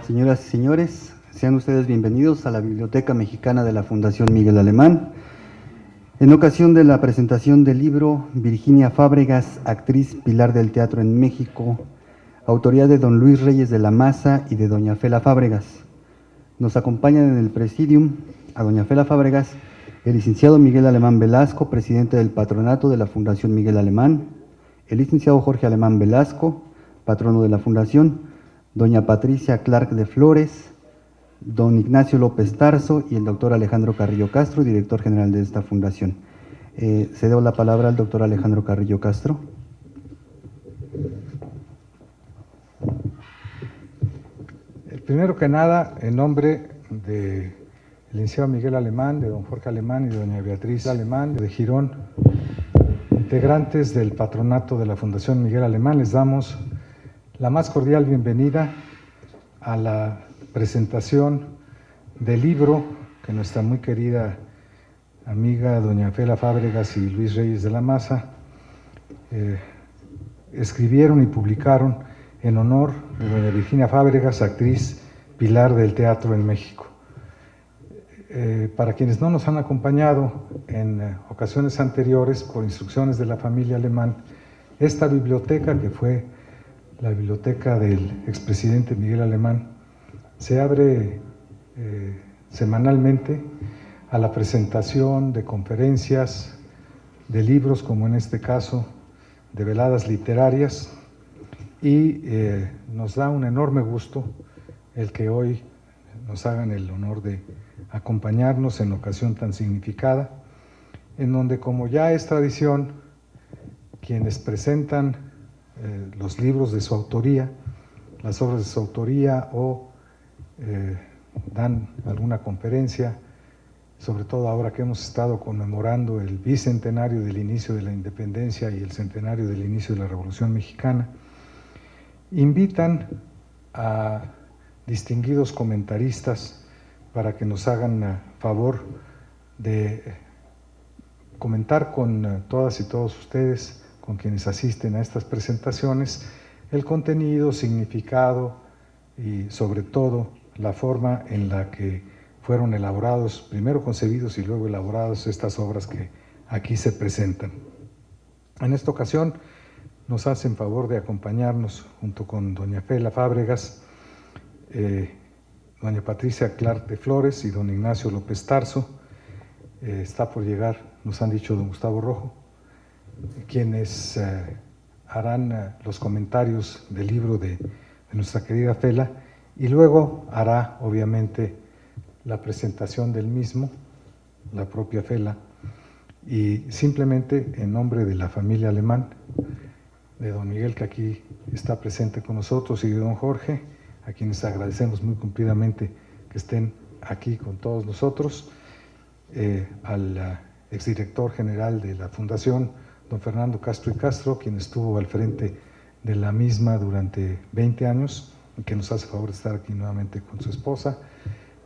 Señoras y señores, sean ustedes bienvenidos a la Biblioteca Mexicana de la Fundación Miguel Alemán. En ocasión de la presentación del libro Virginia Fábregas, actriz pilar del teatro en México, autoría de don Luis Reyes de la Maza y de doña Fela Fábregas. Nos acompañan en el presidium a doña Fela Fábregas, el licenciado Miguel Alemán Velasco, presidente del patronato de la Fundación Miguel Alemán, el licenciado Jorge Alemán Velasco, patrono de la Fundación, doña Patricia Clark de Flores, don Ignacio López Tarso y el doctor Alejandro Carrillo Castro, director general de esta fundación. Cedo la palabra al doctor Alejandro Carrillo Castro. Primero que nada, en nombre del licenciado Miguel Alemán, de don Jorge Alemán y de doña Beatriz Alemán de Girón, integrantes del patronato de la Fundación Miguel Alemán, les damos la más cordial bienvenida a la presentación del libro que nuestra muy querida amiga doña Fela Fábregas y Luis Reyes de la Maza escribieron y publicaron en honor de doña Virginia Fábregas, actriz pilar del teatro en México. Para quienes no nos han acompañado en ocasiones anteriores, por instrucciones de la familia Alemán, esta biblioteca, que fue la biblioteca del expresidente Miguel Alemán, se abre semanalmente a la presentación de conferencias, de libros, como en este caso, de veladas literarias, y nos da un enorme gusto el que hoy nos hagan el honor de acompañarnos en ocasión tan significada, en donde, como ya es tradición, quienes presentan los libros de su autoría, las obras de su autoría o dan alguna conferencia, sobre todo ahora que hemos estado conmemorando el bicentenario del inicio de la independencia y el centenario del inicio de la Revolución Mexicana, invitan a distinguidos comentaristas para que nos hagan favor de comentar con todas y todos ustedes, con quienes asisten a estas presentaciones, el contenido, significado y sobre todo la forma en la que fueron elaborados, primero concebidos y luego elaborados estas obras que aquí se presentan. En esta ocasión nos hacen favor de acompañarnos junto con doña Fela Fábregas, doña Patricia Clark de Flores y don Ignacio López Tarso. Está por llegar, nos han dicho, don Gustavo Rojo, quienes harán los comentarios del libro de nuestra querida Fela, y luego hará obviamente la presentación del mismo, la propia Fela, y simplemente en nombre de la familia Alemán, de don Miguel, que aquí está presente con nosotros, y de don Jorge, a quienes agradecemos muy cumplidamente que estén aquí con todos nosotros, al exdirector general de la Fundación, don Fernando Castro y Castro, quien estuvo al frente de la misma durante 20 años, y que nos hace favor de estar aquí nuevamente con su esposa.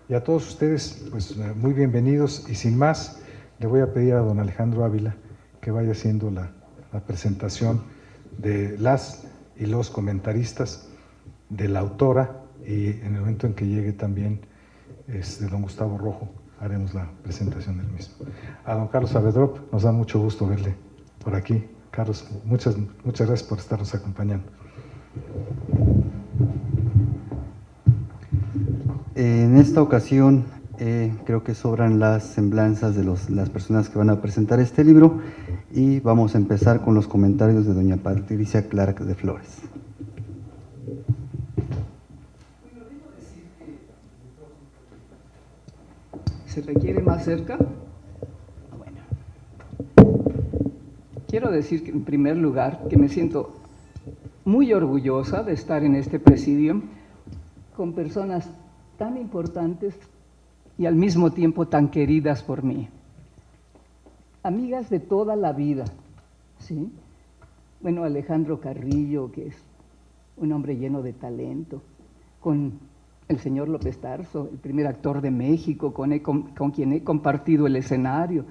Y a todos ustedes, pues muy bienvenidos, y sin más, le voy a pedir a don Alejandro Ávila que vaya haciendo la presentación de las y los comentaristas, de la autora, y en el momento en que llegue también don Gustavo Rojo, haremos la presentación del mismo. A don Carlos Avedrop, nos da mucho gusto verle por aquí. Carlos, muchas gracias por estarnos acompañando. En esta ocasión creo que sobran las semblanzas de las personas que van a presentar este libro, y vamos a empezar con los comentarios de doña Patricia Clark de Flores. ¿Se requiere más cerca? Bueno. Quiero decir que, en primer lugar, que me siento muy orgullosa de estar en este presidium con personas tan importantes y al mismo tiempo tan queridas por mí. Amigas de toda la vida, ¿sí? Bueno, Alejandro Carrillo, que es un hombre lleno de talento, con el señor López Tarso, el primer actor de México, con quien he compartido el escenario.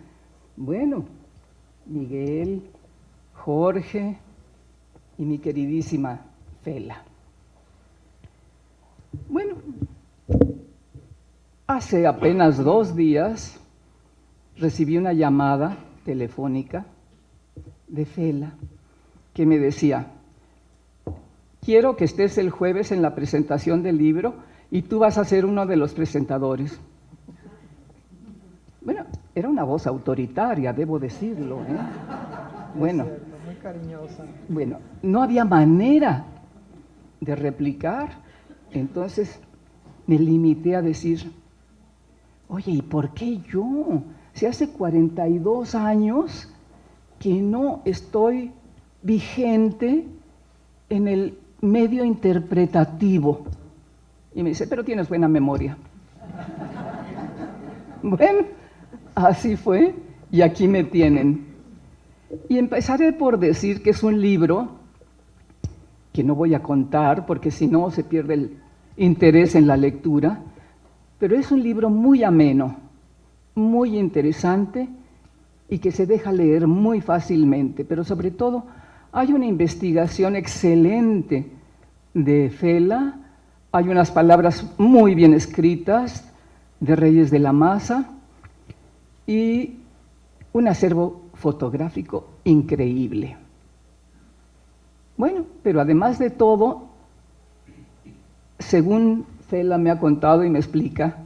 Bueno, Miguel, Jorge y mi queridísima Fela. Bueno, Hace apenas 2 días recibí una llamada telefónica de Fela que me decía: quiero que estés el jueves en la presentación del libro y tú vas a ser uno de los presentadores. Bueno, era una voz autoritaria, debo decirlo, ¿eh? Bueno, muy cariñosa. Bueno, no había manera de replicar, entonces me limité a decir: oye, ¿y por qué yo? Si hace 42 años que no estoy vigente en el medio interpretativo. Y me dice: pero tienes buena memoria. Bueno, así fue, y aquí me tienen. Y empezaré por decir que es un libro que no voy a contar, porque si no se pierde el interés en la lectura, pero es un libro muy ameno, muy interesante y que se deja leer muy fácilmente, pero sobre todo hay una investigación excelente de Fela, hay unas palabras muy bien escritas de Reyes de la Maza y un acervo fotográfico increíble. Bueno, pero además de todo, según Fela me ha contado y me explica,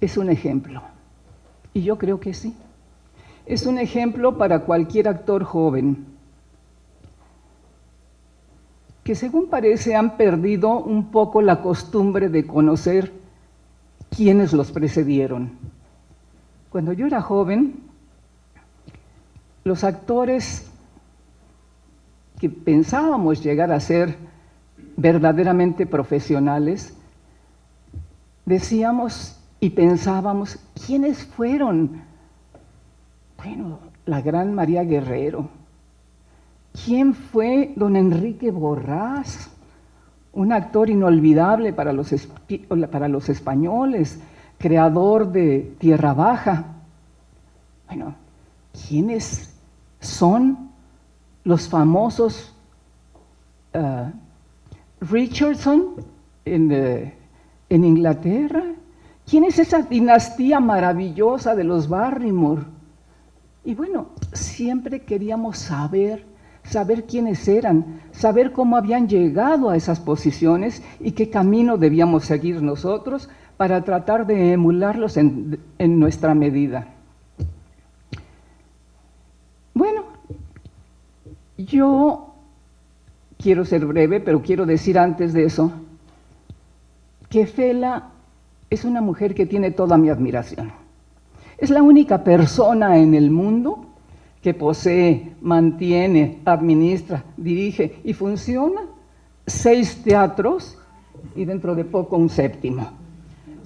es un ejemplo. Y yo creo que sí. Es un ejemplo para cualquier actor joven, que según parece han perdido un poco la costumbre de conocer quiénes los precedieron. Cuando yo era joven, los actores que pensábamos llegar a ser verdaderamente profesionales, decíamos y pensábamos: ¿quiénes fueron? Bueno, la gran María Guerrero. ¿Quién fue don Enrique Borrás? Un actor inolvidable para los españoles, creador de Tierra Baja. Bueno, ¿quiénes son los famosos Richardson en Inglaterra? ¿Quién es esa dinastía maravillosa de los Barrymore? Y bueno, siempre queríamos saber quiénes eran, saber cómo habían llegado a esas posiciones y qué camino debíamos seguir nosotros para tratar de emularlos en nuestra medida. Bueno, yo quiero ser breve, pero quiero decir antes de eso que Fela es una mujer que tiene toda mi admiración. Es la única persona en el mundo que posee, mantiene, administra, dirige y funciona 6 teatros y dentro de poco un 7º,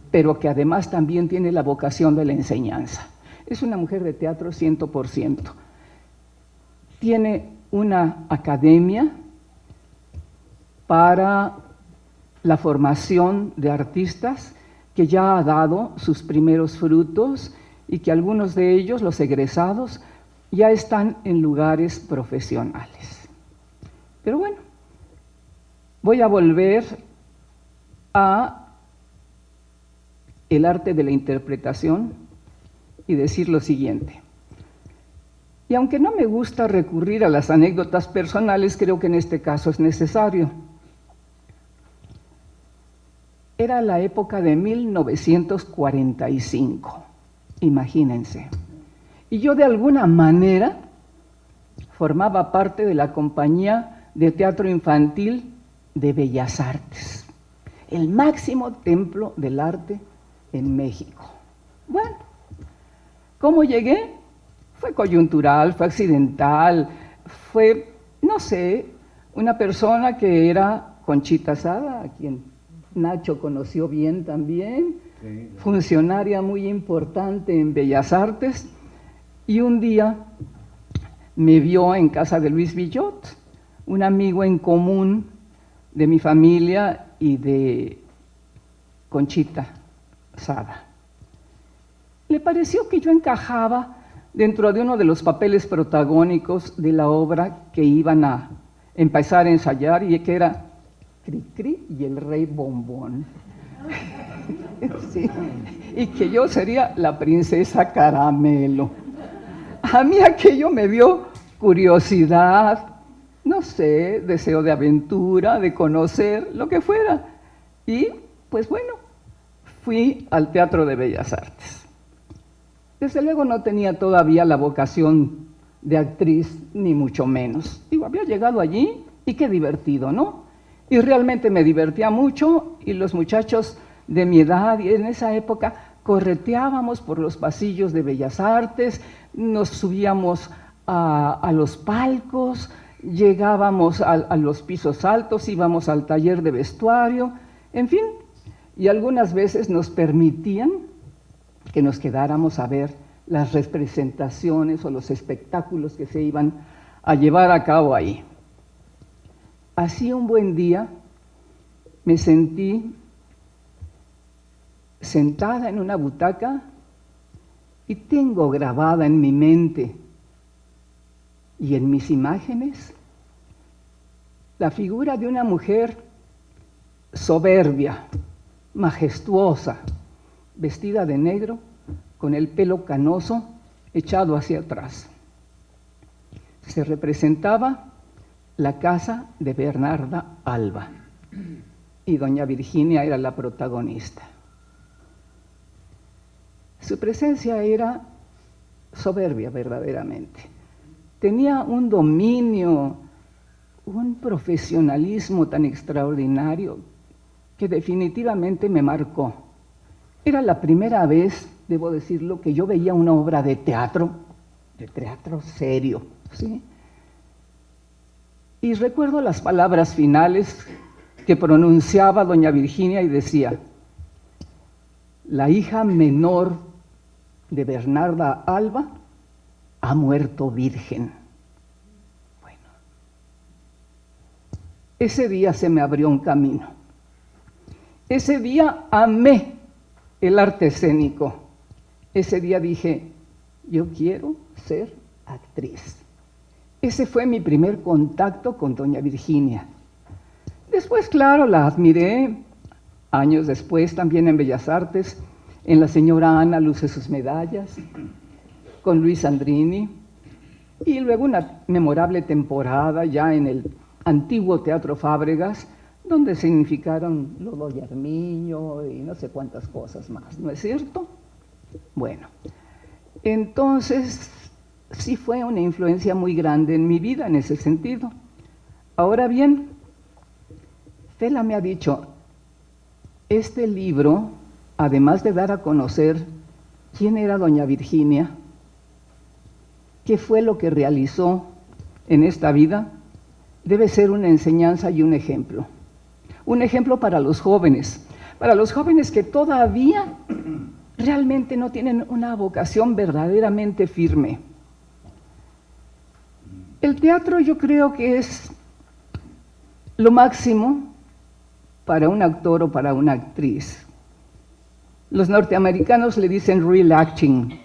pero que además también tiene la vocación de la enseñanza. Es una mujer de teatro 100%. Tiene una academia para la formación de artistas que ya ha dado sus primeros frutos y que algunos de ellos, los egresados, ya están en lugares profesionales. Pero bueno, voy a volver a el arte de la interpretación y decir lo siguiente. Y aunque no me gusta recurrir a las anécdotas personales, creo que en este caso es necesario. Era la época de 1945, imagínense. Y yo de alguna manera formaba parte de la compañía de teatro infantil de Bellas Artes, el máximo templo del arte en México. Bueno, ¿cómo llegué? Fue coyuntural, fue accidental, fue, no sé, una persona que era Conchita Sada, a quien Nacho conoció bien también, sí, funcionaria muy importante en Bellas Artes, y un día me vio en casa de Luis Villot, un amigo en común de mi familia y de Conchita Sada. Le pareció que yo encajaba dentro de uno de los papeles protagónicos de la obra que iban a empezar a ensayar, y que era Cricri y el Rey Bombón. Sí, y que yo sería la princesa Caramelo. A mí aquello me dio curiosidad, no sé, deseo de aventura, de conocer, lo que fuera. Y, pues bueno, fui al Teatro de Bellas Artes. Desde luego no tenía todavía la vocación de actriz, ni mucho menos. Digo, había llegado allí y qué divertido, ¿no? Y realmente me divertía mucho y los muchachos de mi edad y en esa época correteábamos por los pasillos de Bellas Artes, nos subíamos a los palcos, llegábamos a los pisos altos, íbamos al taller de vestuario, en fin, y algunas veces nos permitían que nos quedáramos a ver las representaciones o los espectáculos que se iban a llevar a cabo ahí. Así un buen día me sentí sentada en una butaca y tengo grabada en mi mente y en mis imágenes la figura de una mujer soberbia, majestuosa, vestida de negro, con el pelo canoso echado hacia atrás. Se representaba la casa de Bernarda Alba y doña Virginia era la protagonista. Su presencia era soberbia verdaderamente. Tenía un dominio, un profesionalismo tan extraordinario que definitivamente me marcó. Era la primera vez, debo decirlo, que yo veía una obra de teatro serio, ¿sí? Y recuerdo las palabras finales que pronunciaba doña Virginia y decía: la hija menor de Bernarda Alba ha muerto virgen. Bueno, ese día se me abrió un camino. Ese día amé el arte escénico. Ese día dije, yo quiero ser actriz. Ese fue mi primer contacto con doña Virginia. Después, claro, la admiré. Años después, también en Bellas Artes, en La señora Ana luce sus medallas, con Luis Andrini, y luego una memorable temporada ya en el antiguo Teatro Fábregas, donde significaron Lodo y Armiño y no sé cuántas cosas más, ¿no es cierto? Bueno, entonces sí fue una influencia muy grande en mi vida en ese sentido. Ahora bien, Fela me ha dicho, este libro, además de dar a conocer quién era doña Virginia, qué fue lo que realizó en esta vida, debe ser una enseñanza y un ejemplo. Un ejemplo para los jóvenes que todavía realmente no tienen una vocación verdaderamente firme. El teatro yo creo que es lo máximo para un actor o para una actriz. Los norteamericanos le dicen real acting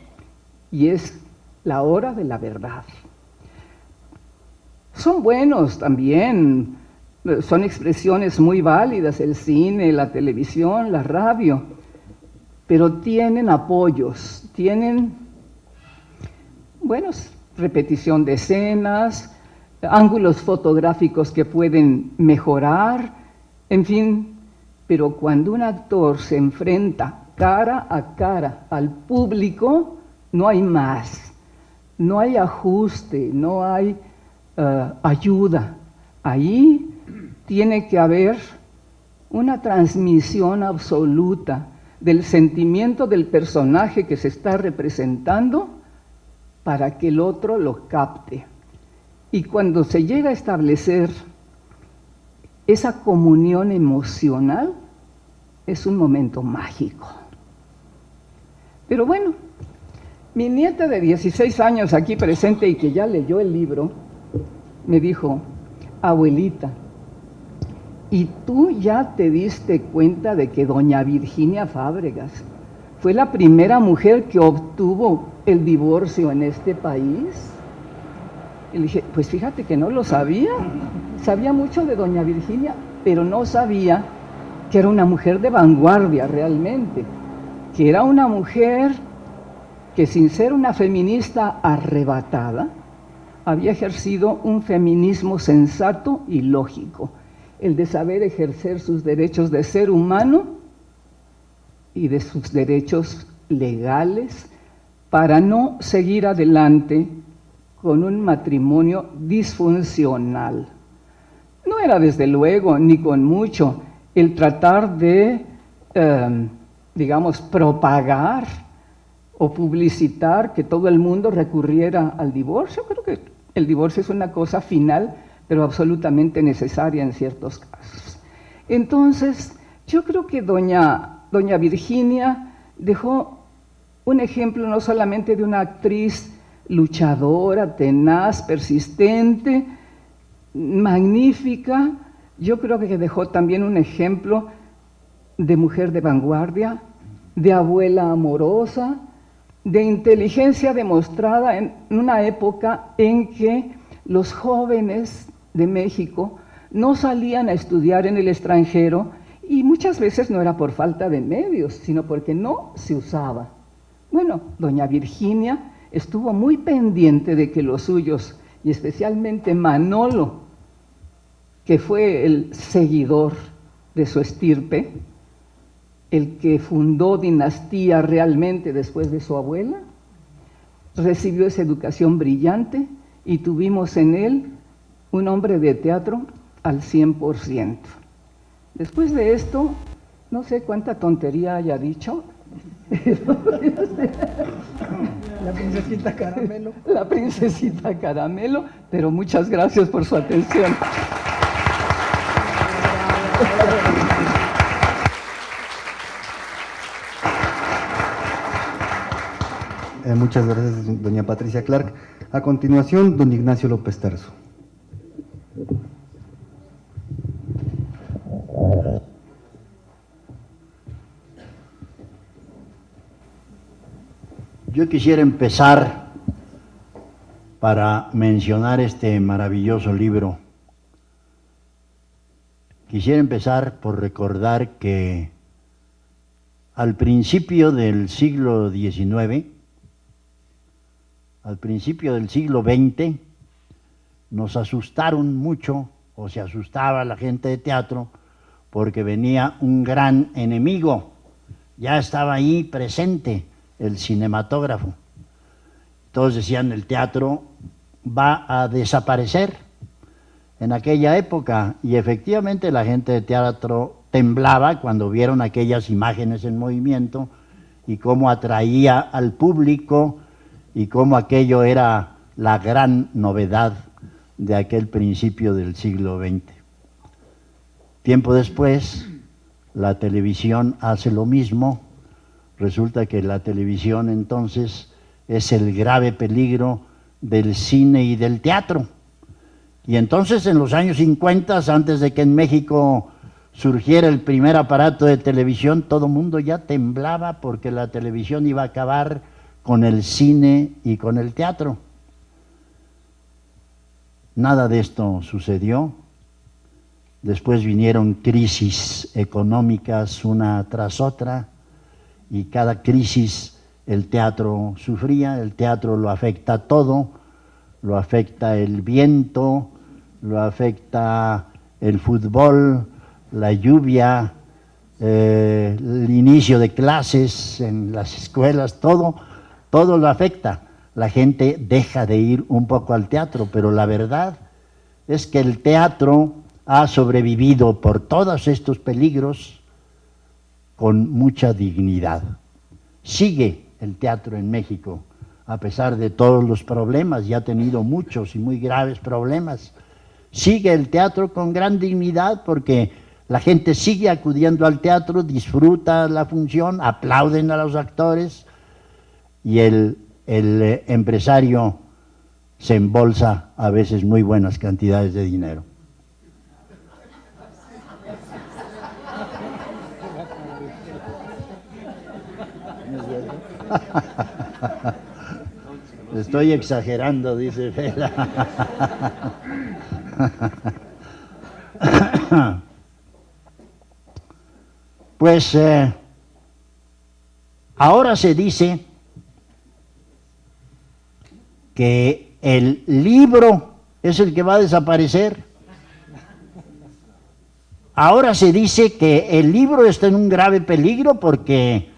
y es la hora de la verdad. Son buenos también, son expresiones muy válidas, el cine, la televisión, la radio, pero tienen apoyos, tienen, bueno, repetición de escenas, ángulos fotográficos que pueden mejorar, en fin, pero cuando un actor se enfrenta cara a cara al público, no hay más, no hay ajuste, no hay ayuda. Ahí tiene que haber una transmisión absoluta del sentimiento del personaje que se está representando para que el otro lo capte. Y cuando se llega a establecer esa comunión emocional, es un momento mágico. Pero bueno, mi nieta de 16 años aquí presente y que ya leyó el libro, me dijo, abuelita, ¿y tú ya te diste cuenta de que doña Virginia Fábregas fue la primera mujer que obtuvo el divorcio en este país? Y le dije, pues fíjate que no lo sabía. Sabía mucho de doña Virginia, pero no sabía que era una mujer de vanguardia realmente, que era una mujer que sin ser una feminista arrebatada, había ejercido un feminismo sensato y lógico, el de saber ejercer sus derechos de ser humano y de sus derechos legales para no seguir adelante con un matrimonio disfuncional. No era desde luego, ni con mucho, el tratar de, digamos, propagar o publicitar que todo el mundo recurriera al divorcio. Creo que el divorcio es una cosa final, pero absolutamente necesaria en ciertos casos. Entonces, yo creo que doña Virginia dejó un ejemplo no solamente de una actriz luchadora, tenaz, persistente, magnífica, yo creo que dejó también un ejemplo de mujer de vanguardia, de abuela amorosa, de inteligencia demostrada en una época en que los jóvenes de México no salían a estudiar en el extranjero y muchas veces no era por falta de medios, sino porque no se usaba. Bueno, doña Virginia estuvo muy pendiente de que los suyos, y especialmente Manolo, que fue el seguidor de su estirpe, el que fundó dinastía realmente después de su abuela, recibió esa educación brillante y tuvimos en él un hombre de teatro al 100%. Después de esto, no sé cuánta tontería haya dicho. La princesita Caramelo. La princesita Caramelo, pero muchas gracias por su atención. Muchas gracias, doña Patricia Clark. A continuación, don Ignacio López Tarso. Yo quisiera empezar para mencionar este maravilloso libro. Quisiera empezar por recordar que al principio del siglo XIX, al principio del siglo XX, nos asustaron mucho, o se asustaba la gente de teatro, porque venía un gran enemigo. Ya estaba ahí presente el cinematógrafo. Todos decían, el teatro va a desaparecer en aquella época, y efectivamente la gente de teatro temblaba cuando vieron aquellas imágenes en movimiento y cómo atraía al público y cómo aquello era la gran novedad de aquel principio del siglo XX. Tiempo después, la televisión hace lo mismo. Resulta que la televisión entonces es el grave peligro del cine y del teatro. Y entonces en los años 50, antes de que en México surgiera el primer aparato de televisión, todo el mundo ya temblaba porque la televisión iba a acabar con el cine y con el teatro. Nada de esto sucedió. Después vinieron crisis económicas una tras otra, y cada crisis el teatro sufría. El teatro lo afecta todo, lo afecta el viento, lo afecta el fútbol, la lluvia, el inicio de clases en las escuelas, todo lo afecta. La gente deja de ir un poco al teatro, pero la verdad es que el teatro ha sobrevivido por todos estos peligros con mucha dignidad. Sigue el teatro en México, a pesar de todos los problemas, y ha tenido muchos y muy graves problemas. Sigue el teatro con gran dignidad porque la gente sigue acudiendo al teatro, disfruta la función, aplauden a los actores, y el empresario se embolsa a veces muy buenas cantidades de dinero. Estoy exagerando, dice Fela. Pues ahora se dice que el libro es el que va a desaparecer. Ahora se dice que el libro está en un grave peligro porque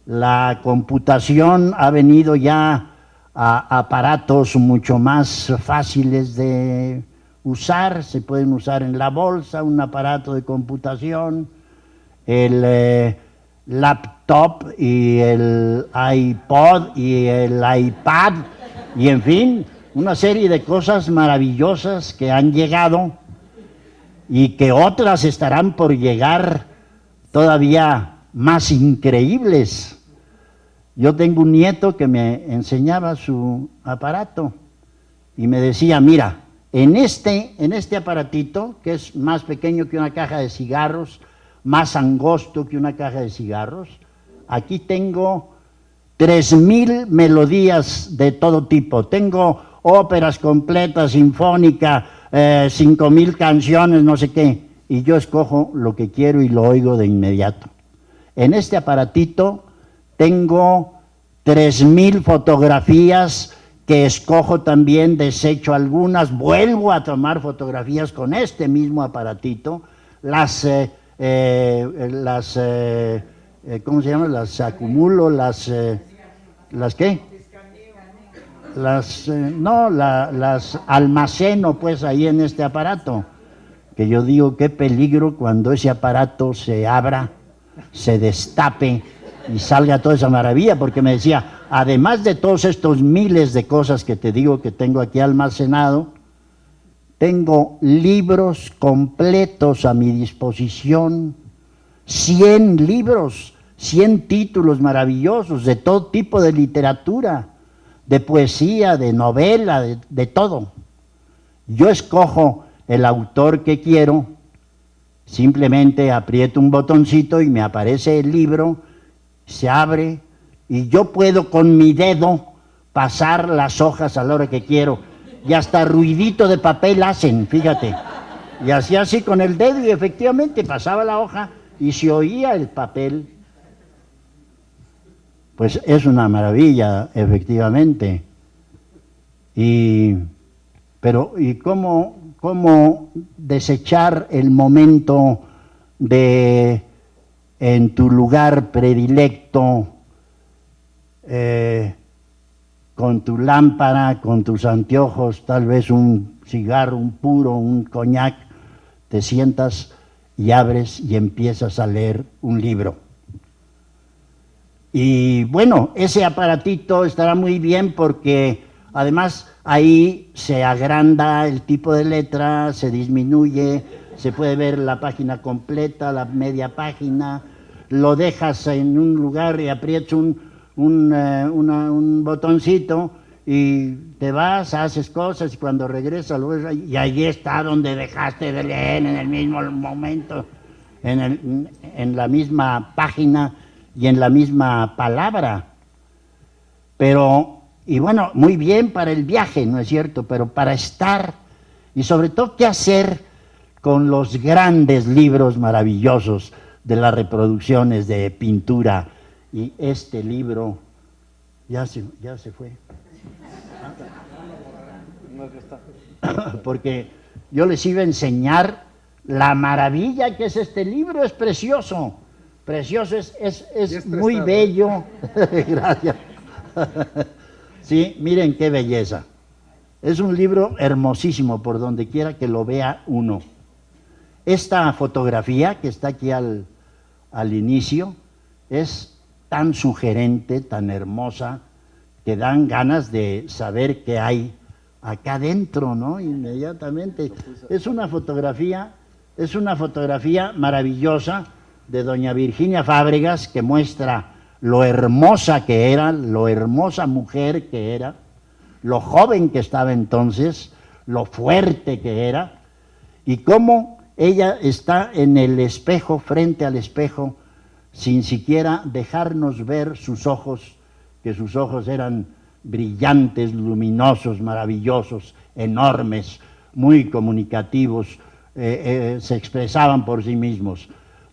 la computación ha venido ya a aparatos mucho más fáciles de usar. Se pueden usar en la bolsa, un aparato de computación, el laptop y el iPod y el iPad y en fin, una serie de cosas maravillosas que han llegado y que otras estarán por llegar todavía más increíbles. Yo tengo un nieto que me enseñaba su aparato y me decía, mira, en este aparatito, que es más pequeño que una caja de cigarros, más angosto que una caja de cigarros, aquí tengo 3,000 melodías de todo tipo. Tengo óperas completas, sinfónica, 5,000 canciones, no sé qué. Y yo escojo lo que quiero y lo oigo de inmediato. En este aparatito tengo 3,000 fotografías que escojo también, desecho algunas, vuelvo a tomar fotografías con este mismo aparatito, ¿cómo se llama? Las acumulo, ¿las qué? Las almaceno pues ahí en este aparato, que yo digo qué peligro cuando ese aparato se abra, se destape y salga toda esa maravilla, porque me decía, además de todos estos miles de cosas que te digo que tengo aquí almacenado, tengo libros completos a mi disposición, 100 libros, 100 títulos maravillosos de todo tipo de literatura, de poesía, de novela, de todo. Yo escojo el autor que quiero, simplemente aprieto un botoncito y me aparece el libro, se abre y yo puedo con mi dedo pasar las hojas a la hora que quiero y hasta ruidito de papel hacen, fíjate. Y hacía así con el dedo y efectivamente pasaba la hoja y se oía el papel. Pues es una maravilla, efectivamente. Pero cómo desechar el momento de en tu lugar predilecto, con tu lámpara, con tus anteojos, tal vez un cigarro, un puro, un coñac, te sientas y abres y empiezas a leer un libro. Y bueno, ese aparatito estará muy bien porque además ahí se agranda el tipo de letra, se disminuye, se puede ver la página completa, la media página, lo dejas en un lugar y aprietas un botoncito y te vas, haces cosas y cuando regresas lo ves y ahí está donde dejaste de leer en el mismo momento, en la misma página y en la misma palabra. Pero, y bueno, muy bien para el viaje, ¿no es cierto? Pero para estar, y sobre todo, ¿qué hacer con los grandes libros maravillosos de las reproducciones de pintura? Y este libro, ya se fue. Porque yo les iba a enseñar la maravilla que es este libro, es precioso. Precioso, es muy bello. Gracias. Sí, miren qué belleza. Es un libro hermosísimo por donde quiera que lo vea uno. Esta fotografía que está aquí al inicio es tan sugerente, tan hermosa, que dan ganas de saber qué hay acá adentro, ¿no? Inmediatamente. Es una fotografía maravillosa de doña Virginia Fábregas, que muestra lo hermosa que era, lo hermosa mujer que era, lo joven que estaba entonces, lo fuerte que era, y cómo ella está en el espejo, frente al espejo, sin siquiera dejarnos ver sus ojos, que sus ojos eran brillantes, luminosos, maravillosos, enormes, muy comunicativos, se expresaban por sí mismos.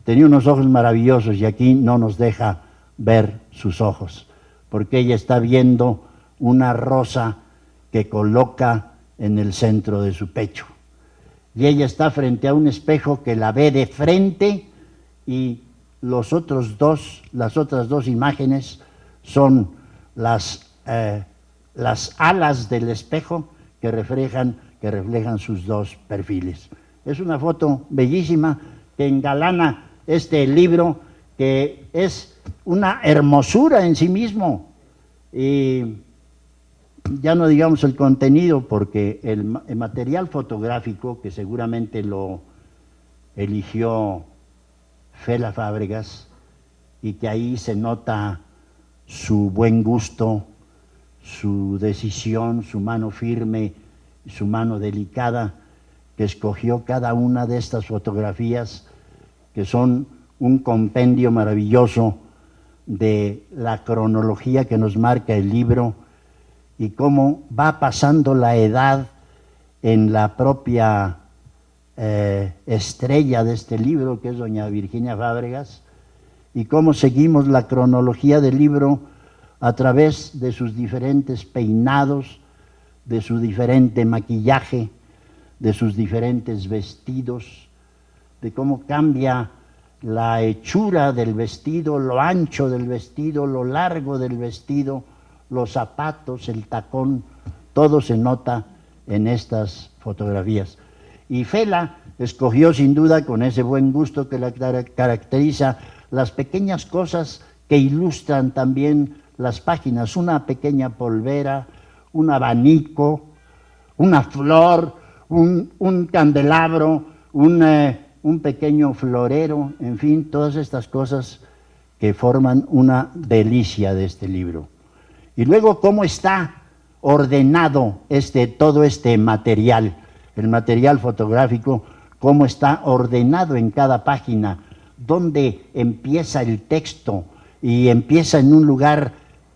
tenía unos ojos maravillosos y aquí no nos deja ver sus ojos, porque ella está viendo una rosa que coloca en el centro de su pecho. Y ella está frente a un espejo que la ve de frente y las otras dos imágenes son las alas del espejo que reflejan sus dos perfiles. Es una foto bellísima que engalana este libro, que es una hermosura en sí mismo. Y ya no digamos el contenido, porque el material fotográfico, que seguramente lo eligió Fela Fábregas, y que ahí se nota su buen gusto, su decisión, su mano firme, su mano delicada, que escogió cada una de estas fotografías, que son un compendio maravilloso de la cronología que nos marca el libro y cómo va pasando la edad en la propia estrella de este libro, que es doña Virginia Fábregas, y cómo seguimos la cronología del libro a través de sus diferentes peinados, de su diferente maquillaje, de sus diferentes vestidos, de cómo cambia la hechura del vestido, lo ancho del vestido, lo largo del vestido, los zapatos, el tacón, todo se nota en estas fotografías. Y Fela escogió sin duda, con ese buen gusto que la caracteriza, las pequeñas cosas que ilustran también las páginas, una pequeña polvera, un abanico, una flor, un candelabro, un pequeño florero, en fin, todas estas cosas que forman una delicia de este libro. Y luego, cómo está ordenado todo este material, el material fotográfico, cómo está ordenado en cada página, dónde empieza el texto, y empieza en un lugar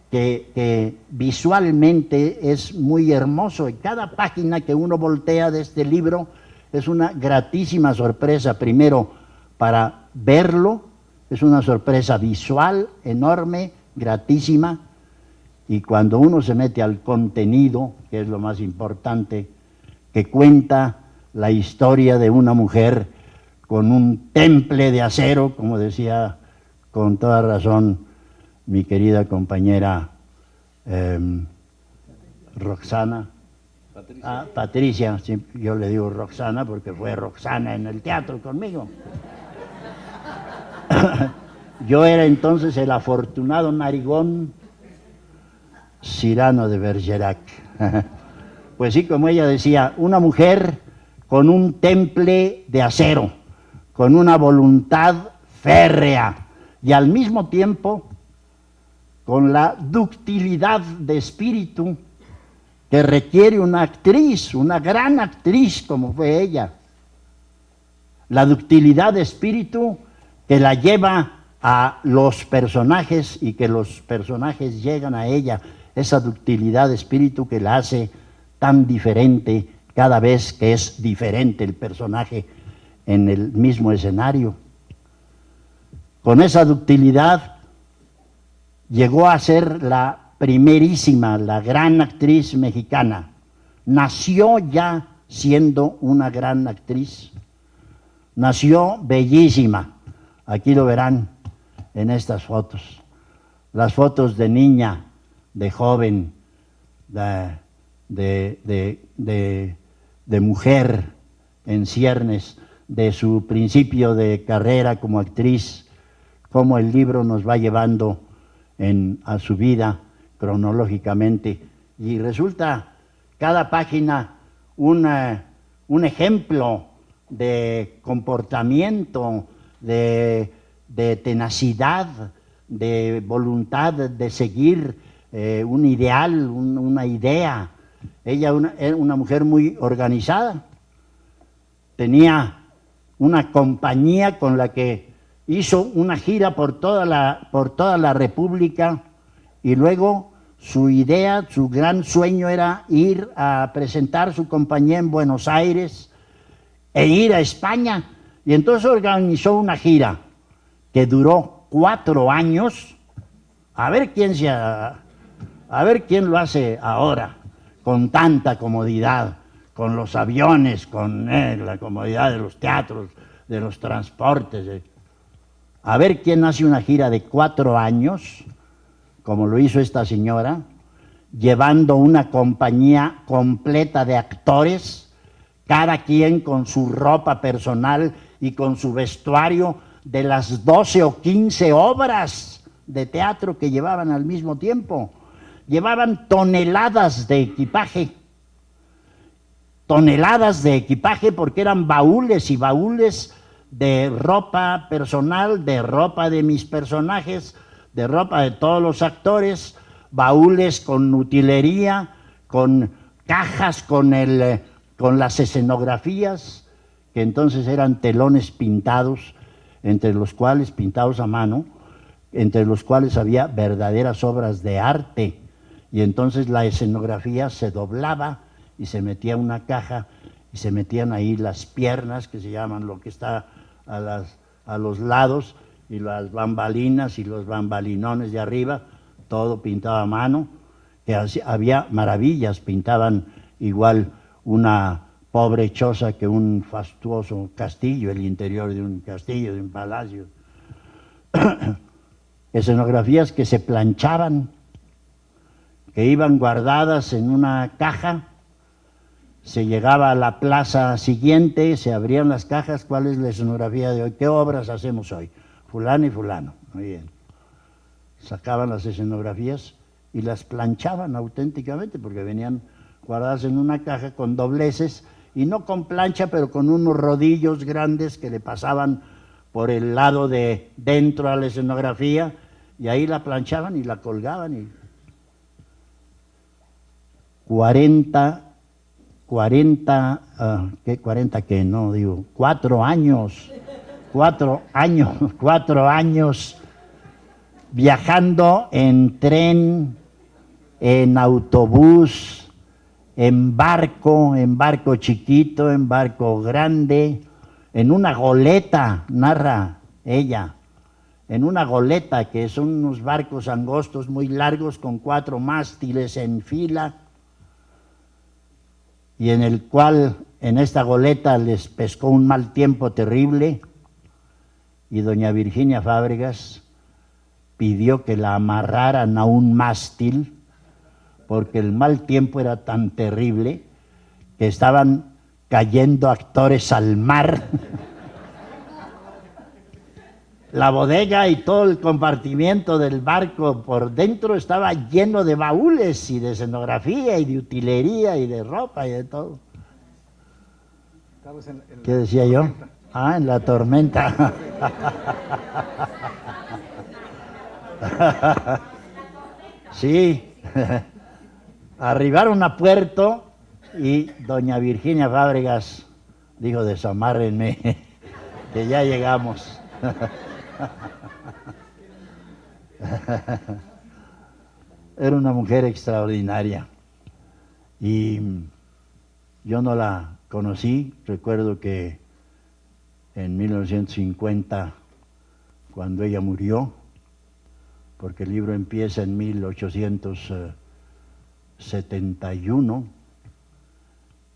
que visualmente es muy hermoso. Y cada página que uno voltea de este libro es una gratísima sorpresa, primero para verlo, es una sorpresa visual enorme, gratísima, y cuando uno se mete al contenido, que es lo más importante, que cuenta la historia de una mujer con un temple de acero, como decía con toda razón mi querida compañera Roxana. Patricia, yo le digo Roxana porque fue Roxana en el teatro conmigo. Yo era entonces el afortunado narigón Cyrano de Bergerac. Pues sí, como ella decía, una mujer con un temple de acero, con una voluntad férrea y al mismo tiempo con la ductilidad de espíritu que requiere una actriz, una gran actriz como fue ella. La ductilidad de espíritu que la lleva a los personajes y que los personajes llegan a ella. Esa ductilidad de espíritu que la hace tan diferente cada vez que es diferente el personaje en el mismo escenario. Con esa ductilidad llegó a ser la primerísima, la gran actriz mexicana. Nació ya siendo una gran actriz. Nació bellísima. Aquí lo verán en estas fotos. Las fotos de niña, de joven, de mujer en ciernes, de su principio de carrera como actriz, cómo el libro nos va llevando a su vida cronológicamente. Y resulta cada página un ejemplo de comportamiento, de tenacidad, de voluntad de seguir un ideal, una idea. Ella era una mujer muy organizada, tenía una compañía con la que hizo una gira por toda la República, y luego su idea, su gran sueño era ir a presentar su compañía en Buenos Aires e ir a España, y entonces organizó una gira que duró 4 años. A ver quién lo hace ahora con tanta comodidad, con los aviones, con la comodidad de los teatros, de los transportes. A ver quién hace una gira de 4 años, como lo hizo esta señora, llevando una compañía completa de actores, cada quien con su ropa personal y con su vestuario de las 12 o 15 obras de teatro que llevaban al mismo tiempo. Llevaban toneladas de equipaje porque eran baúles y baúles de ropa personal, de ropa de mis personajes, de ropa de todos los actores, baúles con utilería, con cajas, con las escenografías, que entonces eran telones pintados, pintados a mano, entre los cuales había verdaderas obras de arte. Y entonces la escenografía se doblaba y se metía en una caja y se metían ahí las piernas, que se llaman lo que está a los lados, y las bambalinas y los bambalinones de arriba, todo pintado a mano, que había maravillas, pintaban igual una pobre choza que un fastuoso castillo, el interior de un castillo, de un palacio. Escenografías que se planchaban, que iban guardadas en una caja. Se llegaba a la plaza siguiente, se abrían las cajas. ¿Cuál es la escenografía de hoy? ¿Qué obras hacemos hoy? Fulano y fulano. Muy bien. Sacaban las escenografías y las planchaban auténticamente, porque venían guardadas en una caja con dobleces, y no con plancha, pero con unos rodillos grandes que le pasaban por el lado de dentro a la escenografía, y ahí la planchaban y la colgaban. Y 4 años viajando en tren, en autobús, en barco chiquito, en barco grande, en una goleta, narra ella, en una goleta, que son unos barcos angostos muy largos con 4 mástiles en fila, y en el cual, en esta goleta, les pescó un mal tiempo terrible, y doña Virginia Fábregas pidió que la amarraran a un mástil, porque el mal tiempo era tan terrible que estaban cayendo actores al mar. La bodega y todo el compartimiento del barco por dentro estaba lleno de baúles y de escenografía y de utilería y de ropa y de todo. ¿Qué decía yo? En la tormenta. Sí. Arribaron a puerto y doña Virginia Fábregas dijo: desamárrenme, que ya llegamos. Era una mujer extraordinaria y yo no la conocí. Recuerdo que en 1950, cuando ella murió, porque el libro empieza en 1871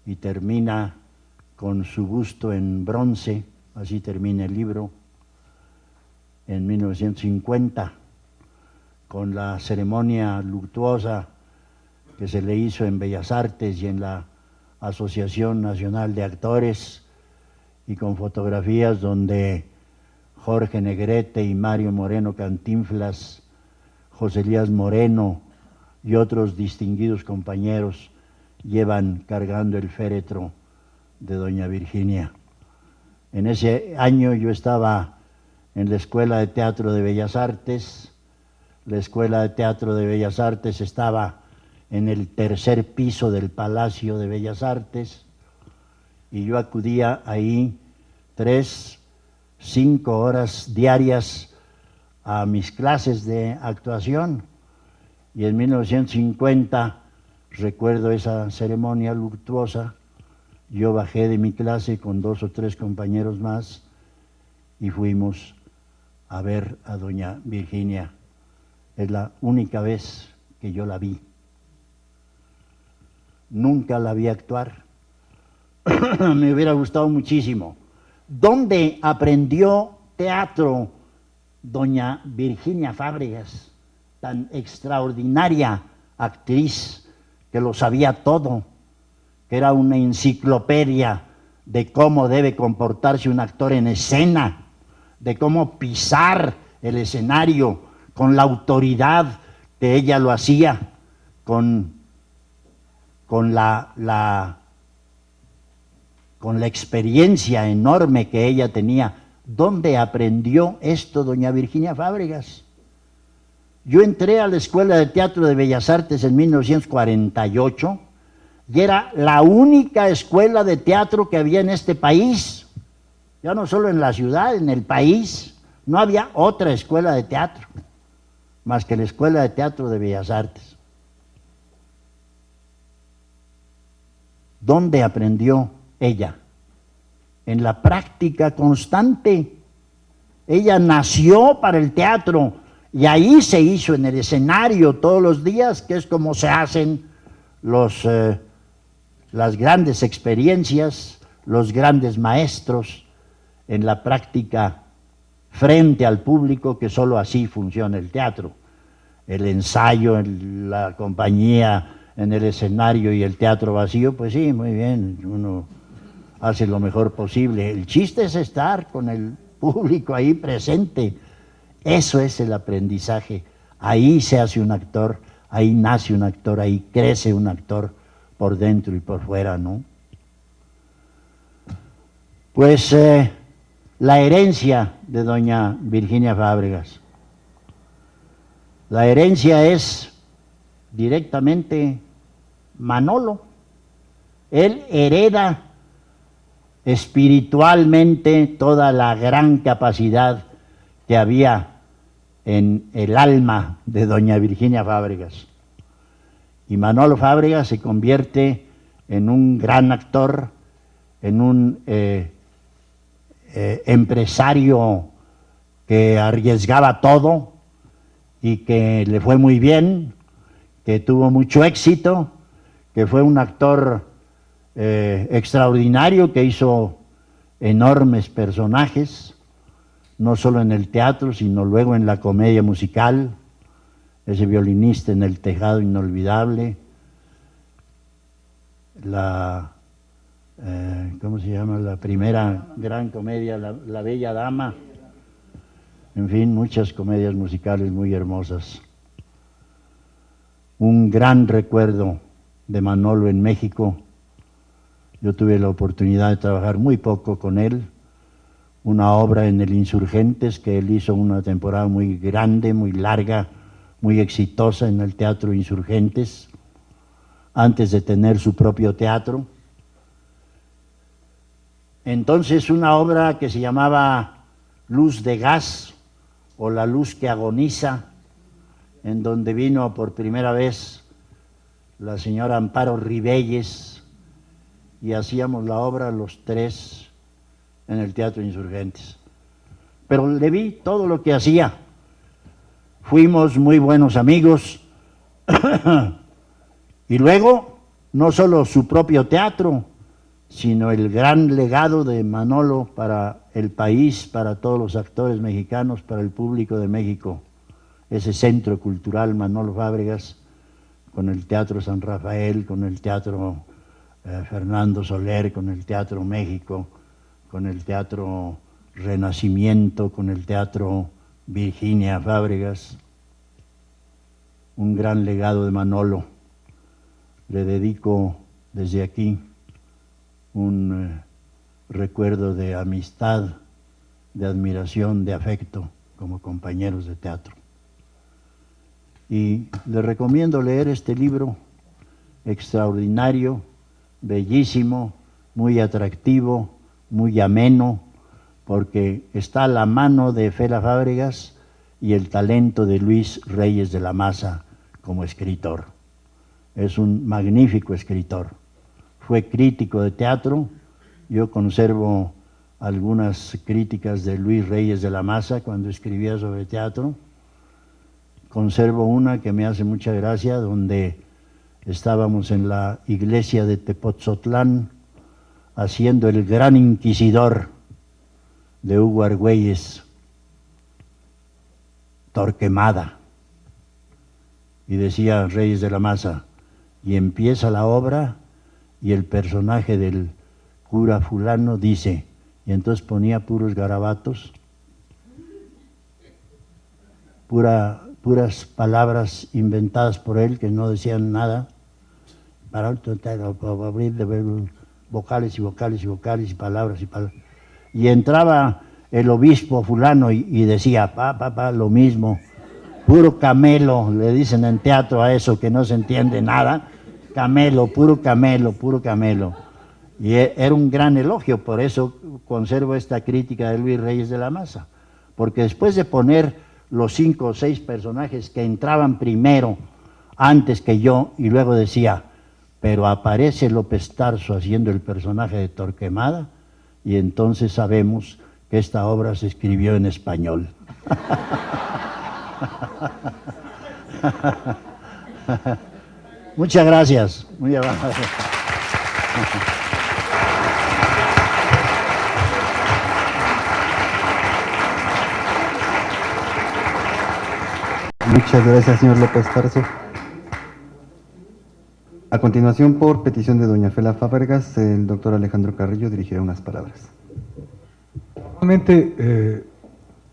y termina con su busto en bronce, así termina el libro, en 1950, con la ceremonia luctuosa que se le hizo en Bellas Artes y en la Asociación Nacional de Actores, y con fotografías donde Jorge Negrete y Mario Moreno Cantinflas, José Elías Moreno y otros distinguidos compañeros llevan cargando el féretro de doña Virginia. En ese año yo estaba en la Escuela de Teatro de Bellas Artes. La Escuela de Teatro de Bellas Artes estaba en el 3er piso del Palacio de Bellas Artes, y yo acudía ahí 3, 5 horas diarias a mis clases de actuación. Y en 1950, recuerdo esa ceremonia luctuosa, yo bajé de mi clase con 2 o 3 compañeros más y fuimos a ver a doña Virginia. Es la única vez que yo la vi. Nunca la vi actuar. Me hubiera gustado muchísimo. ¿Dónde aprendió teatro doña Virginia Fábregas, tan extraordinaria actriz que lo sabía todo, que era una enciclopedia de cómo debe comportarse un actor en escena, de cómo pisar el escenario con la autoridad que ella lo hacía, con la experiencia enorme que ella tenía? ¿Dónde aprendió esto doña Virginia Fábregas? Yo entré a la Escuela de Teatro de Bellas Artes en 1948 y era la única escuela de teatro que había en este país, ya no solo en la ciudad, en el país. No había otra escuela de teatro más que la Escuela de Teatro de Bellas Artes. ¿Dónde aprendió ella? En la práctica constante. Ella nació para el teatro y ahí se hizo en el escenario todos los días, que es como se hacen las grandes experiencias, los grandes maestros, en la práctica frente al público, que solo así funciona el teatro. El ensayo en la compañía, en el escenario, y el teatro vacío, pues sí, muy bien, uno hace lo mejor posible. El chiste es estar con el público ahí presente. Eso es el aprendizaje. Ahí se hace un actor, ahí nace un actor, ahí crece un actor por dentro y por fuera, ¿no? Pues la herencia de doña Virginia Fábregas. La herencia es directamente Manolo. Él hereda espiritualmente toda la gran capacidad que había en el alma de doña Virginia Fábregas. Y Manolo Fábregas se convierte en un gran actor, en un empresario que arriesgaba todo y que le fue muy bien, que tuvo mucho éxito, que fue un actor extraordinario, que hizo enormes personajes, no solo en el teatro, sino luego en la comedia musical, ese violinista en El Tejado Inolvidable, ¿cómo se llama? La primera gran comedia, La Bella Dama. En fin, muchas comedias musicales muy hermosas. Un gran recuerdo de Manolo en México. Yo tuve la oportunidad de trabajar muy poco con él. Una obra en el Insurgentes, que él hizo una temporada muy grande, muy larga, muy exitosa en el Teatro Insurgentes, antes de tener su propio teatro. Entonces, una obra que se llamaba Luz de Gas, o La Luz que Agoniza, en donde vino por primera vez la señora Amparo Ribelles, y hacíamos la obra los tres en el Teatro Insurgentes. Pero le vi todo lo que hacía. Fuimos muy buenos amigos. Y luego, no solo su propio teatro, sino el gran legado de Manolo para el país, para todos los actores mexicanos, para el público de México. Ese centro cultural Manolo Fábregas, con el Teatro San Rafael, con el Teatro Fernando Soler, con el Teatro México, con el Teatro Renacimiento, con el Teatro Virginia Fábregas. Un gran legado de Manolo. Le dedico desde aquí un recuerdo de amistad, de admiración, de afecto como compañeros de teatro. Y le recomiendo leer este libro extraordinario, bellísimo, muy atractivo, muy ameno, porque está a la mano de Fela Fábregas y el talento de Luis Reyes de la Maza como escritor. Es un magnífico escritor. Fue crítico de teatro. Yo conservo algunas críticas de Luis Reyes de la Maza cuando escribía sobre teatro. Conservo una que me hace mucha gracia, donde estábamos en la iglesia de Tepotzotlán haciendo El Gran Inquisidor de Hugo Argüelles, Torquemada. Y decía Reyes de la Maza, y empieza la obra y el personaje del cura fulano dice, y entonces ponía puros garabatos, puras palabras inventadas por él que no decían nada, para abrir vocales y vocales y vocales y palabras y palabras. Y entraba el obispo fulano y decía, lo mismo, puro camelo, le dicen en teatro a eso que no se entiende nada, camelo, puro camelo, puro camelo. Y era un gran elogio, por eso conservo esta crítica de Luis Reyes de la Maza, porque después de poner los 5 o 6 personajes que entraban primero, antes que yo, y luego decía, pero aparece López Tarso haciendo el personaje de Torquemada, y entonces sabemos que esta obra se escribió en español. Muchas gracias. Muy amable. Muchas gracias, señor López Tarso. A continuación, por petición de doña Fela Fábregas, el doctor Alejandro Carrillo dirigirá unas palabras. Normalmente,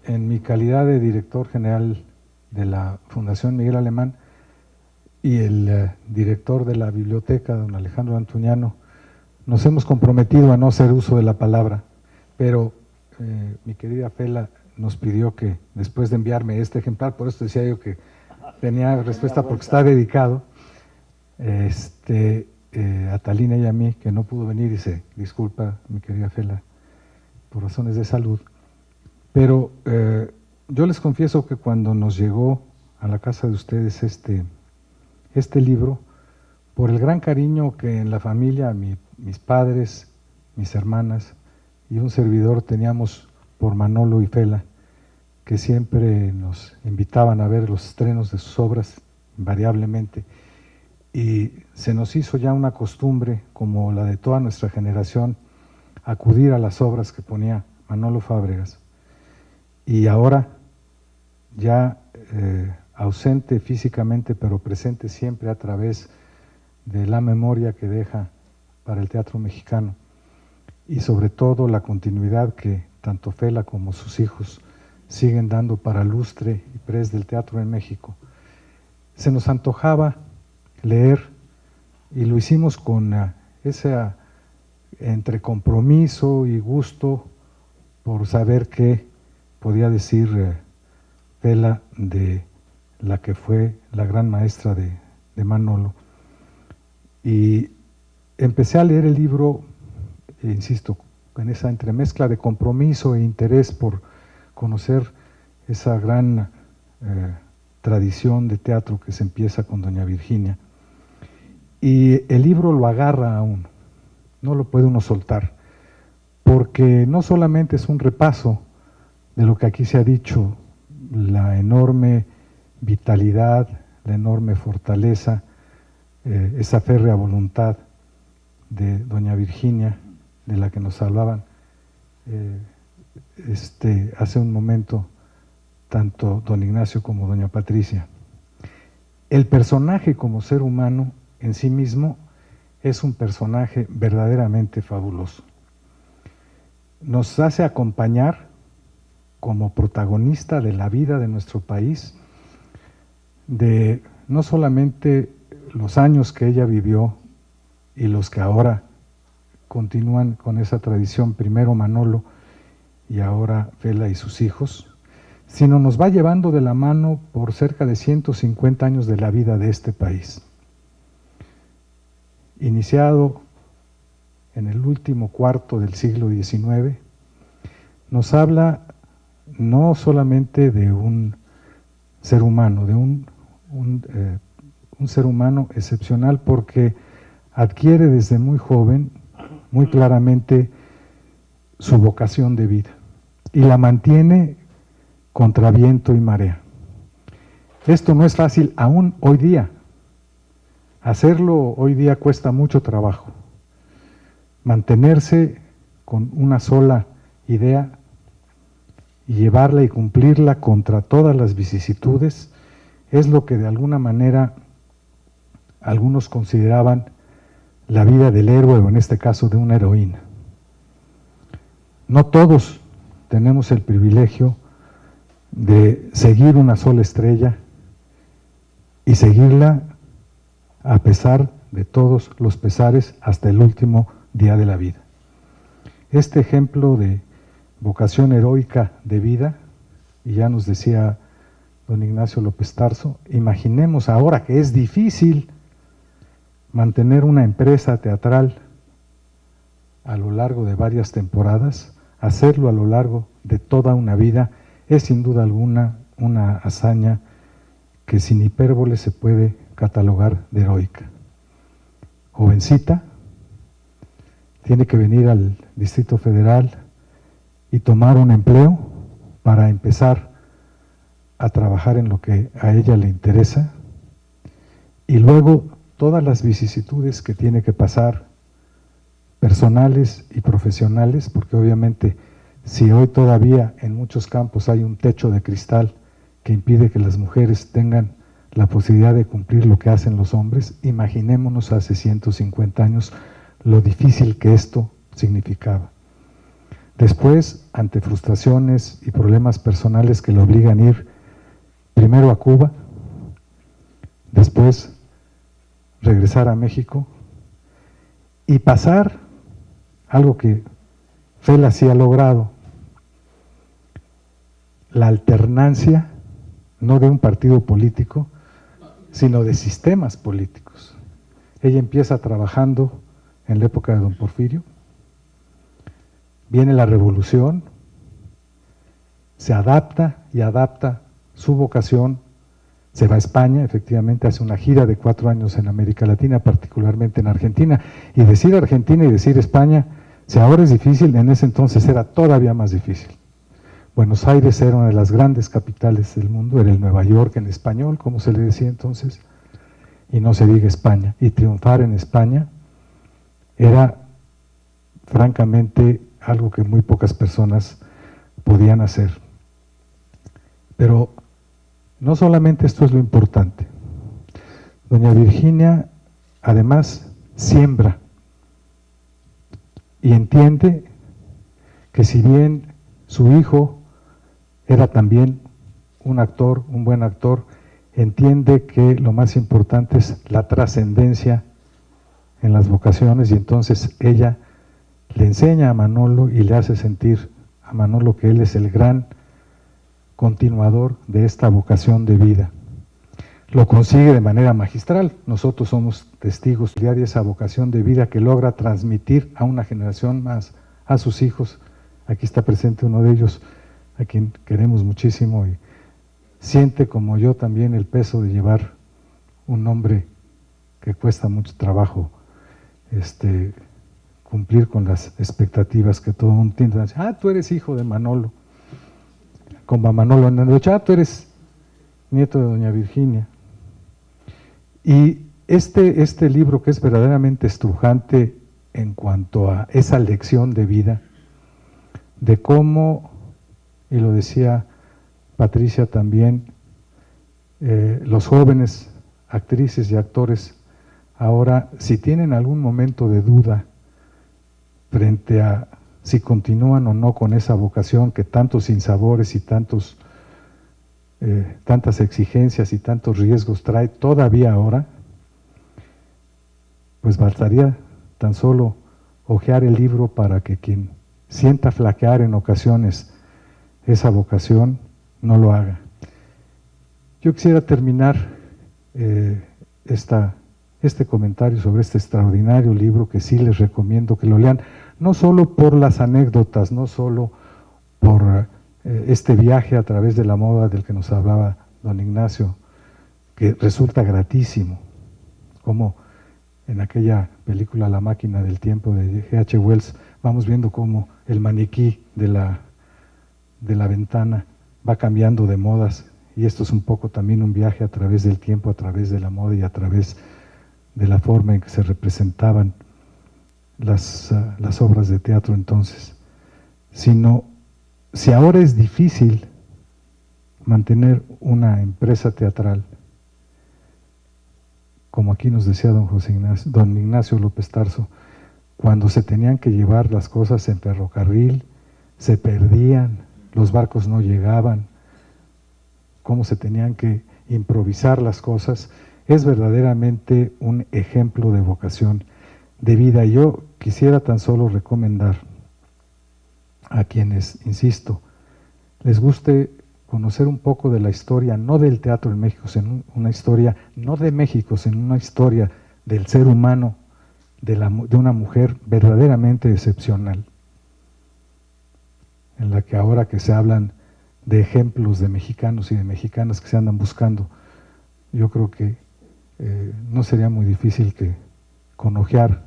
en mi calidad de director general de la Fundación Miguel Alemán y el director de la biblioteca, don Alejandro Antuñano, nos hemos comprometido a no hacer uso de la palabra, pero mi querida Fela nos pidió que, después de enviarme este ejemplar, por eso decía yo que tenía respuesta porque está dedicado, a Talina y a mí, que no pudo venir, y se disculpa mi querida Fela por razones de salud, pero yo les confieso que cuando nos llegó a la casa de ustedes este libro, por el gran cariño que en la familia, mis padres, mis hermanas y un servidor teníamos por Manolo y Fela, que siempre nos invitaban a ver los estrenos de sus obras invariablemente, y se nos hizo ya una costumbre, como la de toda nuestra generación, acudir a las obras que ponía Manolo Fábregas. Y ahora, ya ausente físicamente, pero presente siempre a través de la memoria que deja para el teatro mexicano, y sobre todo la continuidad que tanto Fela como sus hijos siguen dando para lustre y pres del teatro en México. Se nos antojaba leer, y lo hicimos con ese entre compromiso y gusto por saber qué podía decir Fela de la que fue la gran maestra de Manolo. Y empecé a leer el libro, insisto, en esa entremezcla de compromiso e interés por conocer esa gran tradición de teatro que se empieza con doña Virginia. Y el libro lo agarra a uno, no lo puede uno soltar, porque no solamente es un repaso de lo que aquí se ha dicho, la enorme vitalidad, la enorme fortaleza, esa férrea voluntad de doña Virginia, de la que nos hablaban hace un momento tanto don Ignacio como doña Patricia. El personaje como ser humano en sí mismo es un personaje verdaderamente fabuloso. Nos hace acompañar como protagonista de la vida de nuestro país, de no solamente los años que ella vivió y los que ahora continúan con esa tradición, primero Manolo y ahora Fela y sus hijos, sino nos va llevando de la mano por cerca de 150 años de la vida de este país. Iniciado en el último cuarto del siglo XIX, nos habla no solamente de un ser humano, de un ser humano excepcional, porque adquiere desde muy joven, muy claramente, su vocación de vida y la mantiene contra viento y marea. Esto no es fácil aún hoy día. Hacerlo hoy día cuesta mucho trabajo. Mantenerse con una sola idea y llevarla y cumplirla contra todas las vicisitudes es lo que de alguna manera algunos consideraban la vida del héroe, o en este caso de una heroína. No todos tenemos el privilegio de seguir una sola estrella y seguirla a pesar de todos los pesares hasta el último día de la vida. Este ejemplo de vocación heroica de vida, y ya nos decía don Ignacio López Tarso, imaginemos ahora que es difícil mantener una empresa teatral a lo largo de varias temporadas, hacerlo a lo largo de toda una vida, es sin duda alguna una hazaña que sin hipérbole se puede catalogar de heroica. Jovencita, tiene que venir al Distrito Federal y tomar un empleo para empezar a trabajar en lo que a ella le interesa, y luego todas las vicisitudes que tiene que pasar, personales y profesionales, porque obviamente si hoy todavía en muchos campos hay un techo de cristal que impide que las mujeres tengan la posibilidad de cumplir lo que hacen los hombres, imaginémonos hace 150 años lo difícil que esto significaba. Después, ante frustraciones y problemas personales que le obligan a ir primero a Cuba, después regresar a México y pasar algo que Fela sí ha logrado, la alternancia no de un partido político, sino de sistemas políticos. Ella empieza trabajando en la época de don Porfirio, viene la revolución, se adapta y adapta su vocación, se va a España, efectivamente hace una gira de 4 años en América Latina, particularmente en Argentina, y decir Argentina y decir España, si ahora es difícil, en ese entonces era todavía más difícil. Buenos Aires era una de las grandes capitales del mundo, era el Nueva York en español, como se le decía entonces, y no se diga España, y triunfar en España era francamente algo que muy pocas personas podían hacer. Pero no solamente esto es lo importante. Doña Virginia además siembra y entiende que si bien su hijo era también un actor, un buen actor, entiende que lo más importante es la trascendencia en las vocaciones, y entonces ella le enseña a Manolo y le hace sentir a Manolo que él es el gran continuador de esta vocación de vida. Lo consigue de manera magistral. Nosotros somos testigos de esa vocación de vida que logra transmitir a una generación más, a sus hijos. Aquí está presente uno de ellos, a quien queremos muchísimo y siente como yo también el peso de llevar un nombre que cuesta mucho trabajo cumplir con las expectativas que todo el mundo tiene. Tú eres hijo de Manolo, como a Manolo Hernández, tú eres nieto de doña Virginia. Y este libro, que es verdaderamente estrujante en cuanto a esa lección de vida, de cómo, y lo decía Patricia también, los jóvenes actrices y actores ahora, si tienen algún momento de duda frente a si continúan o no con esa vocación que tantos sinsabores y tantas exigencias y tantos riesgos trae todavía ahora, pues bastaría tan solo hojear el libro para que quien sienta flaquear en ocasiones esa vocación no lo haga. Yo quisiera terminar este comentario sobre este extraordinario libro, que sí les recomiendo que lo lean, no solo por las anécdotas, no solo por este viaje a través de la moda del que nos hablaba don Ignacio, que resulta gratísimo, como en aquella película La máquina del tiempo de G.H. Wells, vamos viendo cómo el maniquí de la ventana va cambiando de modas, y esto es un poco también un viaje a través del tiempo, a través de la moda y a través de la forma en que se representaban las obras de teatro entonces. Sino, si ahora es difícil mantener una empresa teatral, como aquí nos decía don Ignacio López Tarso, cuando se tenían que llevar las cosas en ferrocarril, se perdían, los barcos no llegaban, cómo se tenían que improvisar las cosas, es verdaderamente un ejemplo de vocación de vida. Yo quisiera tan solo recomendar a quienes, insisto, les guste conocer un poco de la historia, no del teatro en México, sino una historia, no de México, sino una historia del ser humano, de una mujer verdaderamente excepcional, en la que ahora que se hablan de ejemplos de mexicanos y de mexicanas que se andan buscando, yo creo que no sería muy difícil que con hojear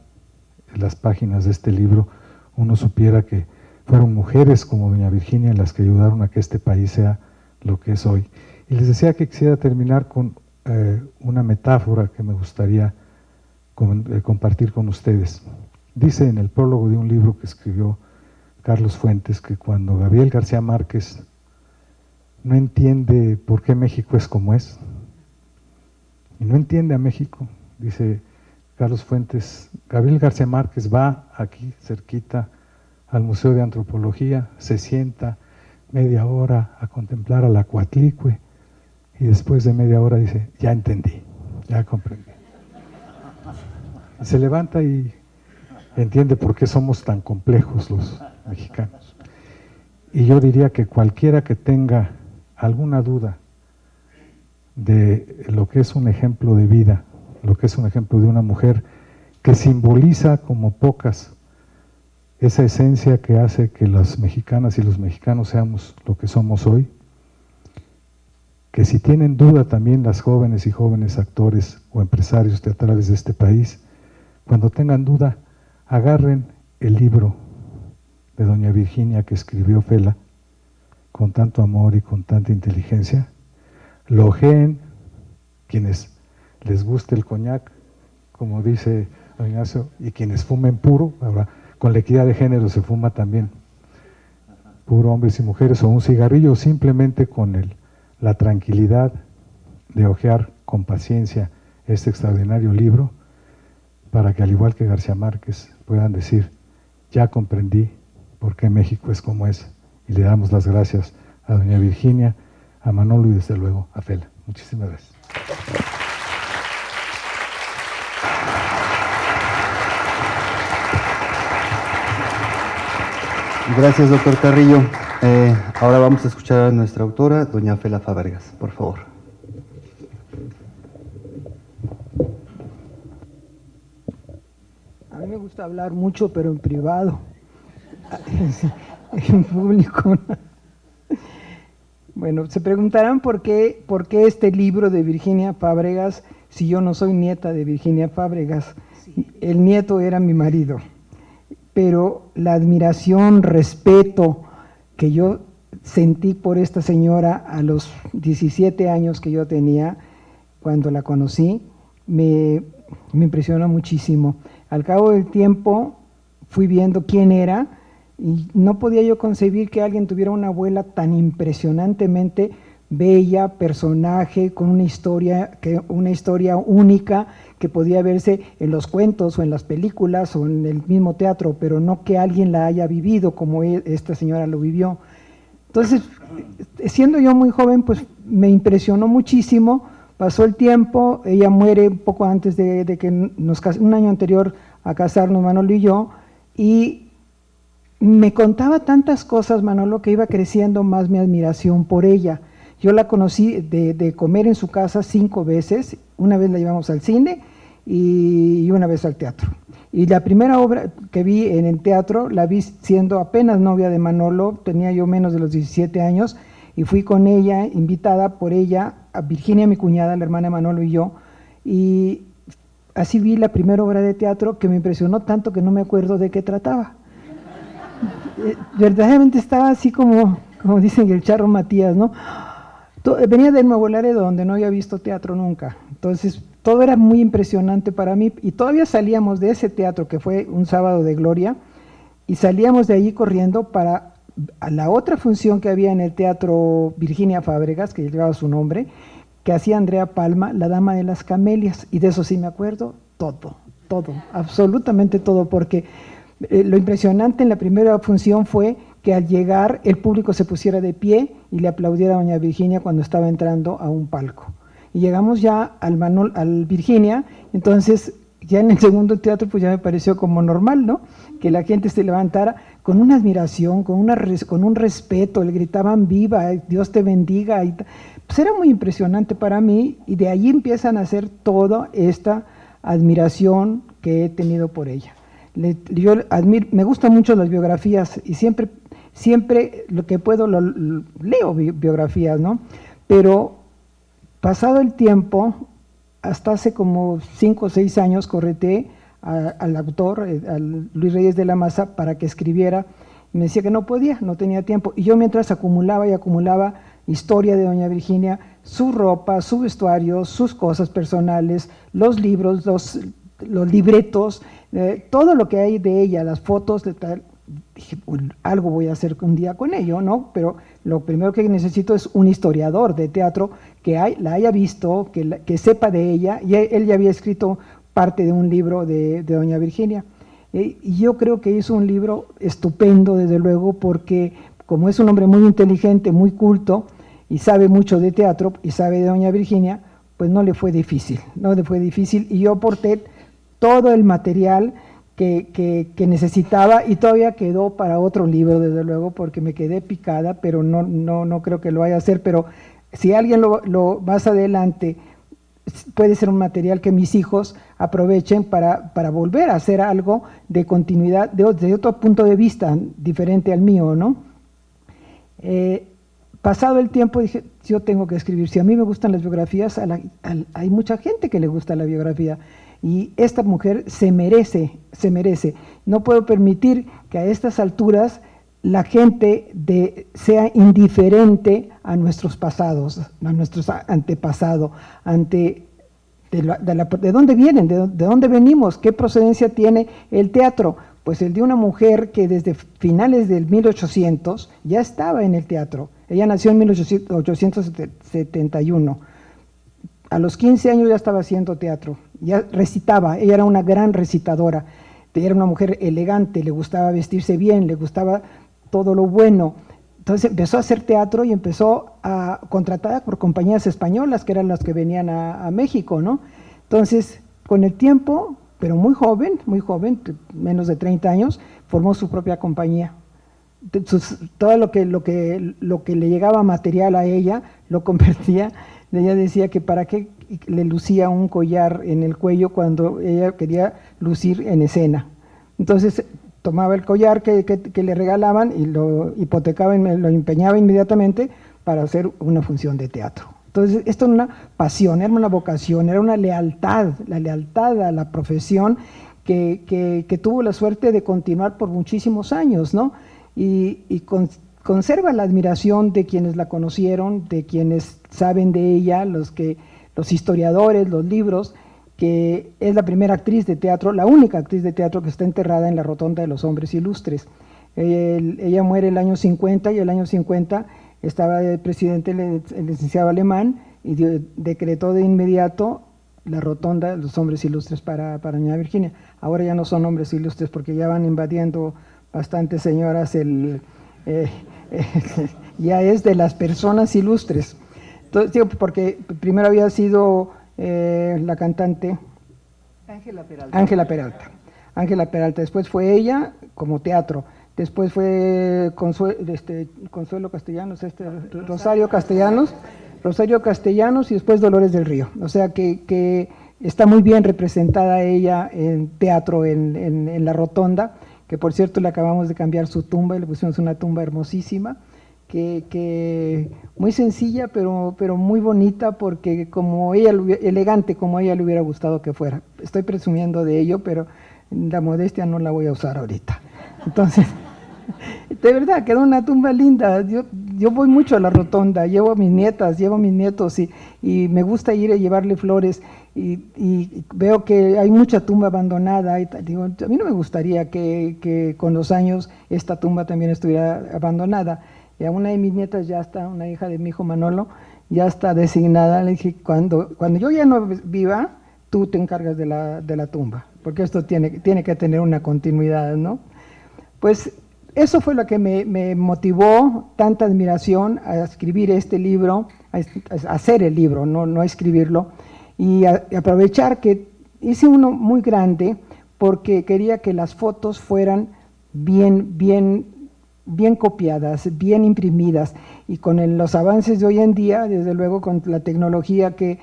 las páginas de este libro uno supiera que fueron mujeres como doña Virginia las que ayudaron a que este país sea lo que es hoy. Y les decía que quisiera terminar con una metáfora que me gustaría compartir con ustedes. Dice en el prólogo de un libro que escribió Carlos Fuentes que cuando Gabriel García Márquez no entiende por qué México es como es, y no entiende a México, dice Carlos Fuentes, Gabriel García Márquez va aquí cerquita al Museo de Antropología, se sienta media hora a contemplar a la Coatlicue y después de media hora dice, ya entendí, ya comprendí. Y se levanta y entiende por qué somos tan complejos los mexicanos. Y yo diría que cualquiera que tenga alguna duda de lo que es un ejemplo de vida, lo que es un ejemplo de una mujer que simboliza como pocas esa esencia que hace que las mexicanas y los mexicanos seamos lo que somos hoy, que si tienen duda también las jóvenes y jóvenes actores o empresarios teatrales de este país, cuando tengan duda, agarren el libro de doña Virginia que escribió Fela, con tanto amor y con tanta inteligencia, lo ojeen, quienes les guste el coñac, como dice don Ignacio, y quienes fumen puro, ahora con la equidad de género se fuma también puro hombres y mujeres, o un cigarrillo, simplemente con la tranquilidad de ojear con paciencia este extraordinario libro, para que al igual que García Márquez puedan decir, ya comprendí por qué México es como es, y le damos las gracias a doña Virginia, a Manolo y desde luego a Fela. Muchísimas gracias. Gracias, doctor Carrillo. Ahora vamos a escuchar a nuestra autora, doña Fela Fábregas, por favor. A mí me gusta hablar mucho, pero en privado. En público. Bueno, se preguntarán por qué este libro de Virginia Fábregas, si yo no soy nieta de Virginia Fábregas. Sí. El nieto era mi marido. Pero la admiración, respeto que yo sentí por esta señora a los 17 años que yo tenía cuando la conocí, me impresionó muchísimo. Al cabo del tiempo fui viendo quién era y no podía yo concebir que alguien tuviera una abuela tan impresionantemente bella, personaje, con una historia única que podía verse en los cuentos o en las películas o en el mismo teatro, pero no que alguien la haya vivido como esta señora lo vivió. Entonces, siendo yo muy joven, pues me impresionó muchísimo. Pasó el tiempo, ella muere un poco antes de que un año anterior a casarnos Manolo y yo, y me contaba tantas cosas, Manolo, que iba creciendo más mi admiración por ella. Yo la conocí de comer en su casa 5 veces, una vez la llevamos al cine y una vez al teatro. Y la primera obra que vi en el teatro, la vi siendo apenas novia de Manolo, tenía yo menos de los 17 años, y fui con ella, invitada por ella, a Virginia, mi cuñada, la hermana de Manolo y yo, y así vi la primera obra de teatro que me impresionó tanto que no me acuerdo de qué trataba. verdaderamente estaba así como dicen el charro Matías, ¿no? Venía de Nuevo Laredo, donde no había visto teatro nunca. Entonces, todo era muy impresionante para mí. Y todavía salíamos de ese teatro, que fue un sábado de gloria, y salíamos de allí corriendo para a la otra función que había en el Teatro Virginia Fábregas, que llevaba su nombre, que hacía Andrea Palma, La Dama de las Camelias. Y de eso sí me acuerdo todo, absolutamente todo, porque lo impresionante en la primera función fue que al llegar el público se pusiera de pie y le aplaudiera a doña Virginia cuando estaba entrando a un palco. Y llegamos ya al Virginia, entonces ya en el segundo teatro pues ya me pareció como normal, ¿no? Que la gente se levantara con una admiración, con un respeto, le gritaban viva, Dios te bendiga. Pues era muy impresionante para mí y de ahí empiezan a hacer toda esta admiración que he tenido por ella. Yo me gustan mucho las biografías y siempre lo que puedo leo biografías, ¿no? Pero pasado el tiempo, hasta hace como 5 o 6 años correteé al autor, al Luis Reyes de la Maza, para que escribiera. Me decía que no podía, no tenía tiempo. Y yo mientras acumulaba historia de doña Virginia, su ropa, su vestuario, sus cosas personales, los libros, los libretos, todo lo que hay de ella, las fotos, dije, algo voy a hacer un día con ello, ¿no? Pero lo primero que necesito es un historiador de teatro que la haya visto, que sepa de ella, y él ya había escrito parte de un libro de doña Virginia. Y yo creo que hizo un libro estupendo, desde luego, porque como es un hombre muy inteligente, muy culto, y sabe mucho de teatro, y sabe de doña Virginia, pues no le fue difícil, y yo aporté todo el material que necesitaba y todavía quedó para otro libro, desde luego, porque me quedé picada, pero no creo que lo vaya a hacer, pero si alguien lo más adelante puede ser un material que mis hijos aprovechen para volver a hacer algo de continuidad, de otro punto de vista diferente al mío, ¿no? Pasado el tiempo dije, yo tengo que escribir, si a mí me gustan las biografías, hay mucha gente que le gusta la biografía, y esta mujer se merece, no puedo permitir que a estas alturas la gente sea indiferente a nuestros pasados, a nuestros antepasados, de dónde vienen, de dónde venimos, qué procedencia tiene el teatro. Pues el de una mujer que desde finales del 1800 ya estaba en el teatro. Ella nació en 1871. A los 15 años ya estaba haciendo teatro, ya recitaba, ella era una gran recitadora, era una mujer elegante, le gustaba vestirse bien, le gustaba todo lo bueno. Entonces empezó a hacer teatro y empezó contratada por compañías españolas, que eran las que venían a México, ¿no? Entonces, con el tiempo, pero muy joven, menos de 30 años, formó su propia compañía. Todo lo que le llegaba material a ella, lo convertía. Ella decía que para qué le lucía un collar en el cuello cuando ella quería lucir en escena. Entonces tomaba el collar que le regalaban y lo hipotecaba, lo empeñaba inmediatamente para hacer una función de teatro. Entonces esto era una pasión, era una vocación, era una lealtad, la lealtad a la profesión que tuvo la suerte de continuar por muchísimos años, ¿no? Y conserva la admiración de quienes la conocieron, de quienes saben de ella, los historiadores, los libros, que es la primera actriz de teatro, la única actriz de teatro que está enterrada en la Rotonda de los Hombres Ilustres. Ella muere el año 50 y el año 50 estaba el presidente, el licenciado Alemán, y decretó de inmediato la Rotonda de los Hombres Ilustres para doña Virginia. Ahora ya no son hombres ilustres porque ya van invadiendo bastantes señoras, ya es de las personas ilustres. Entonces, digo, porque primero había sido la cantante Ángela Peralta, después fue ella como teatro, después fue Consuelo Castellanos, Rosario Castellanos y después Dolores del Río. O sea que está muy bien representada ella en teatro en la Rotonda, que por cierto le acabamos de cambiar su tumba y le pusimos una tumba hermosísima, que muy sencilla pero muy bonita, porque como ella, elegante como a ella le hubiera gustado que fuera. Estoy presumiendo de ello, pero la modestia no la voy a usar ahorita. Entonces, De verdad, quedó una tumba linda. Yo voy mucho a la rotonda, llevo a mis nietas, llevo a mis nietos y me gusta ir a llevarle flores y veo que hay mucha tumba abandonada. Digo, a mí no me gustaría que con los años esta tumba también estuviera abandonada. Y a una de mis nietas ya está, una hija de mi hijo Manolo, ya está designada. Le dije, cuando yo ya no viva, tú te encargas de la tumba, porque esto tiene que tener una continuidad, ¿no? Pues eso fue lo que me motivó tanta admiración a escribir este libro, a hacer el libro, no a escribirlo, y aprovechar que hice uno muy grande porque quería que las fotos fueran bien copiadas, bien imprimidas, y con los avances de hoy en día, desde luego con la tecnología que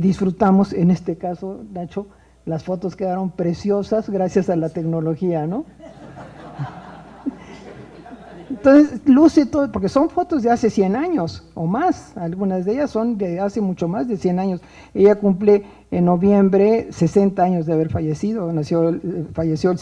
disfrutamos, en este caso, Nacho, las fotos quedaron preciosas gracias a la tecnología, ¿no? Entonces, luce todo, porque son fotos de hace 100 años o más, algunas de ellas son de hace mucho más de 100 años. Ella cumple en noviembre 60 años de haber fallecido, falleció el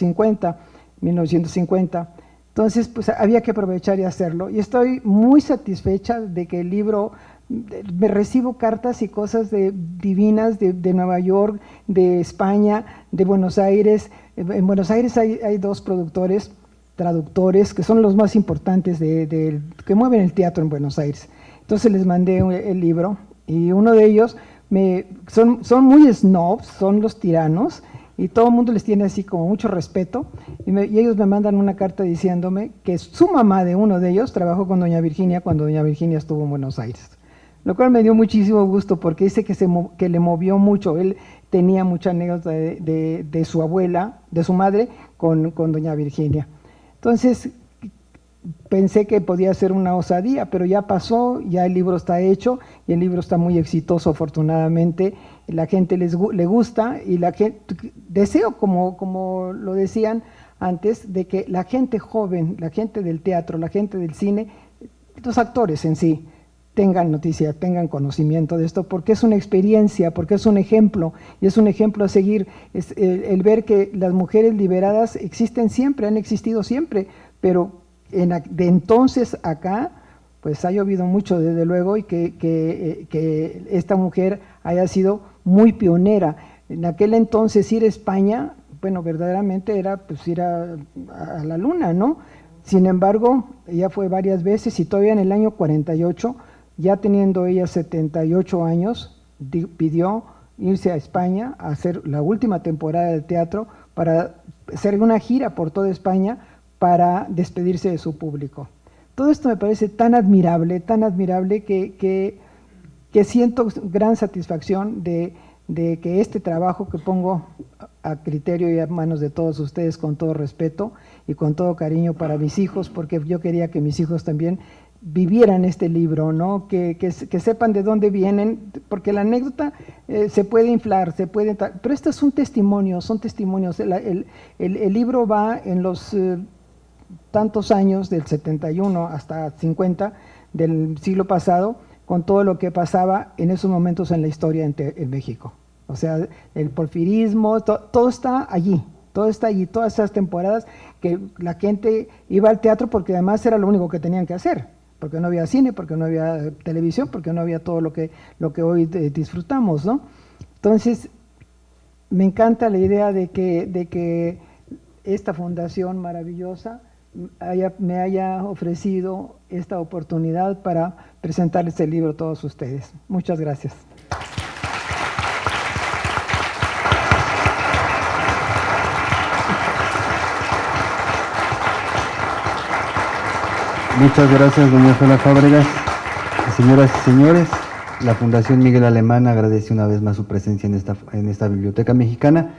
1950. Entonces, pues había que aprovechar y hacerlo. Y estoy muy satisfecha de que el libro, me recibo cartas y cosas divinas de Nueva York, de España, de Buenos Aires. En Buenos Aires hay dos traductores, que son los más importantes que mueven el teatro en Buenos Aires. Entonces les mandé el libro y uno de ellos, son muy snobs, son los tiranos, y todo el mundo les tiene así como mucho respeto, y ellos me mandan una carta diciéndome que su mamá de uno de ellos trabajó con doña Virginia cuando doña Virginia estuvo en Buenos Aires, lo cual me dio muchísimo gusto porque dice que le movió mucho. Él tenía mucha anécdota de su abuela, de su madre con doña Virginia. Entonces pensé que podía ser una osadía, pero ya pasó, ya el libro está hecho y el libro está muy exitoso, afortunadamente. La gente le gusta y la gente, deseo, como lo decían antes, de que la gente joven, la gente del teatro, la gente del cine, los actores en sí, tengan noticia, tengan conocimiento de esto, porque es una experiencia, porque es un ejemplo, y es un ejemplo a seguir. Es el ver que las mujeres liberadas existen siempre, han existido siempre, pero de entonces acá, pues ha llovido mucho, desde luego, y que esta mujer haya sido muy pionera. En aquel entonces ir a España, bueno, verdaderamente era pues ir a la luna, ¿no? Sin embargo, ella fue varias veces, y todavía en el año 48, ya teniendo ella 78 años, pidió irse a España a hacer la última temporada de teatro, para hacer una gira por toda España para despedirse de su público. Todo esto me parece tan admirable que siento gran satisfacción de que este trabajo que pongo a criterio y a manos de todos ustedes, con todo respeto y con todo cariño para mis hijos, porque yo quería que mis hijos también vivieran este libro, ¿no? Que sepan de dónde vienen, porque la anécdota se puede inflar, pero este es un testimonio, son testimonios. El libro va en los tantos años, del 71 hasta 50 del siglo pasado, con todo lo que pasaba en esos momentos en la historia en México. O sea, el porfirismo, todo está allí, todas esas temporadas que la gente iba al teatro porque además era lo único que tenían que hacer, porque no había cine, porque no había televisión, porque no había todo lo que hoy disfrutamos, ¿no? Entonces, me encanta la idea de que esta fundación maravillosa me haya ofrecido esta oportunidad para presentarles el libro a todos ustedes. Muchas gracias. Muchas gracias, doña Fela Fábregas. Señoras y señores, la Fundación Miguel Alemán agradece una vez más su presencia en esta biblioteca mexicana.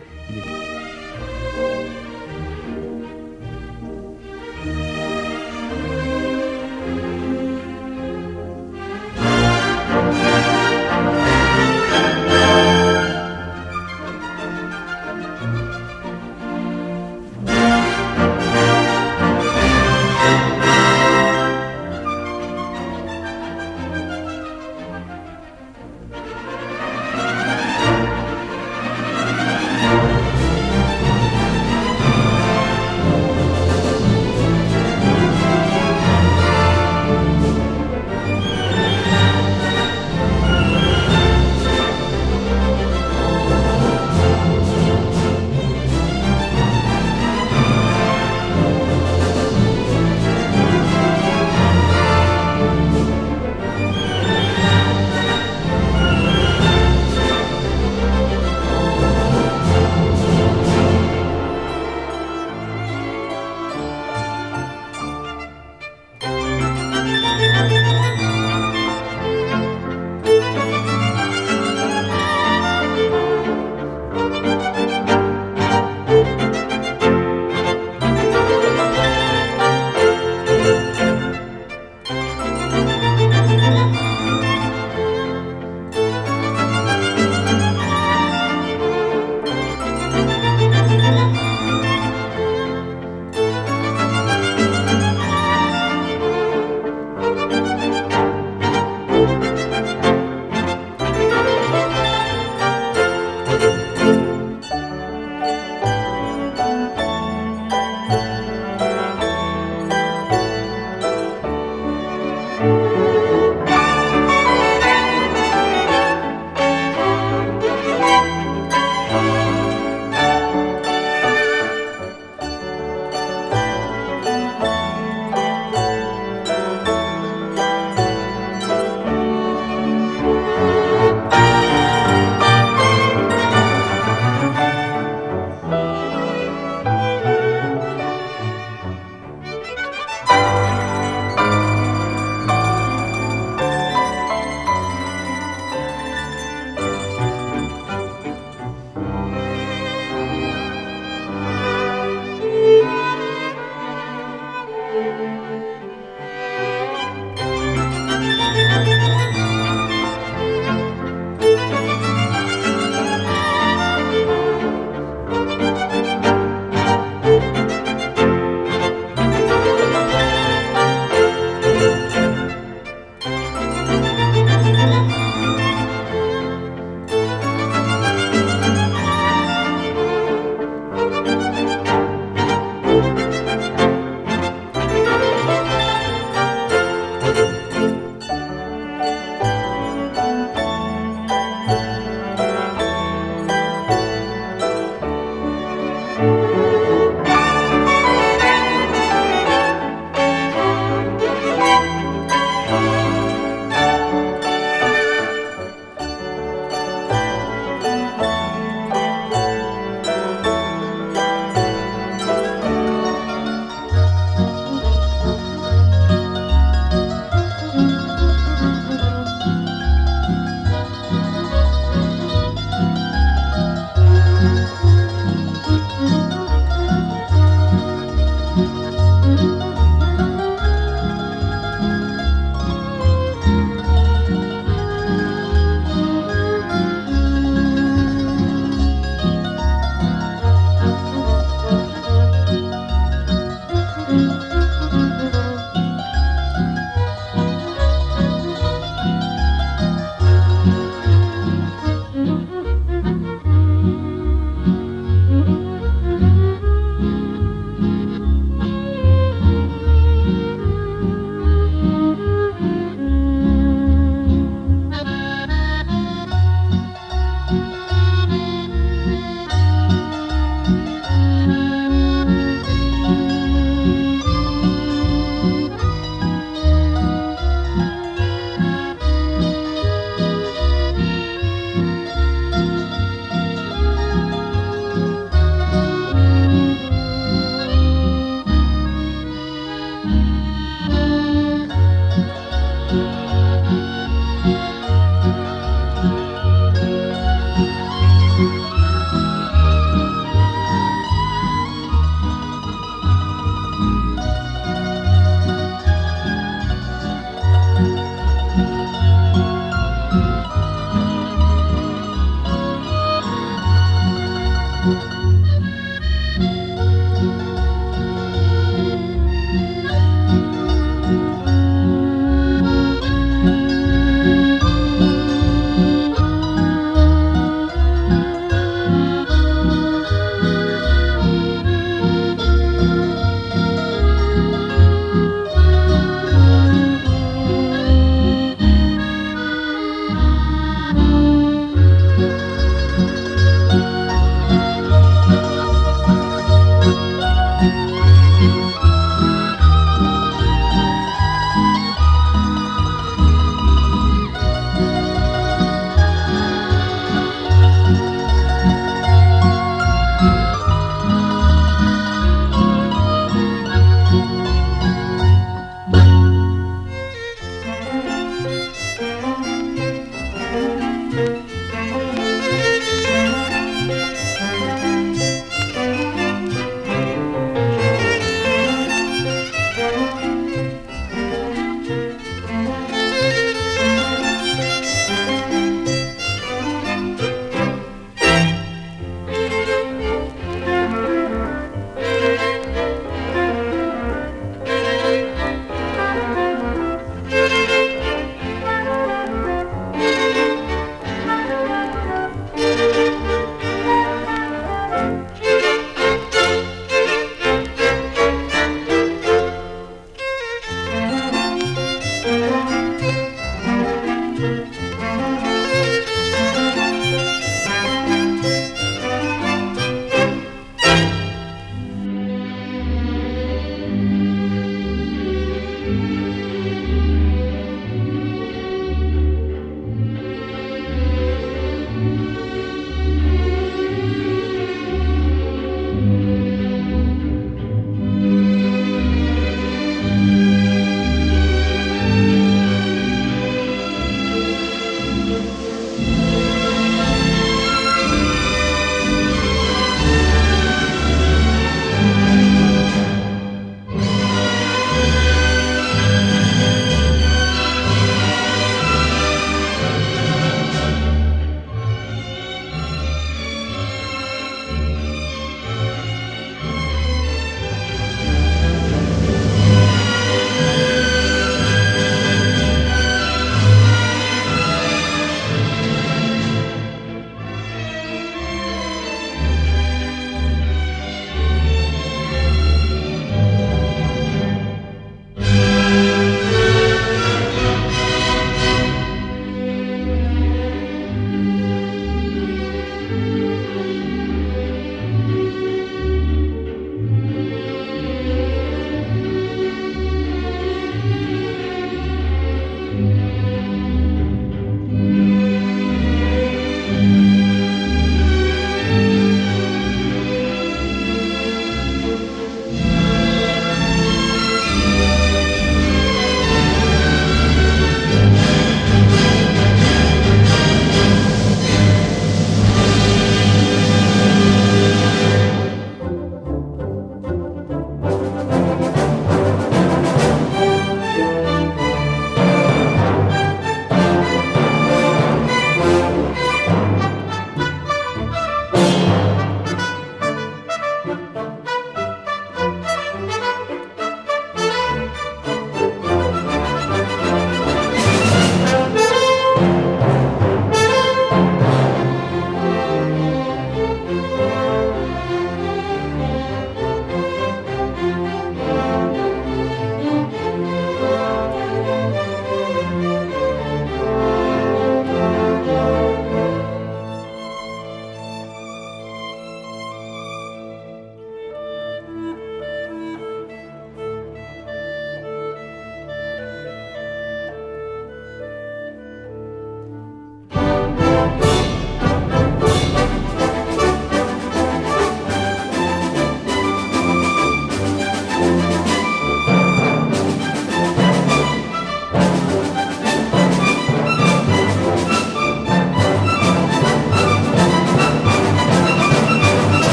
Gracias.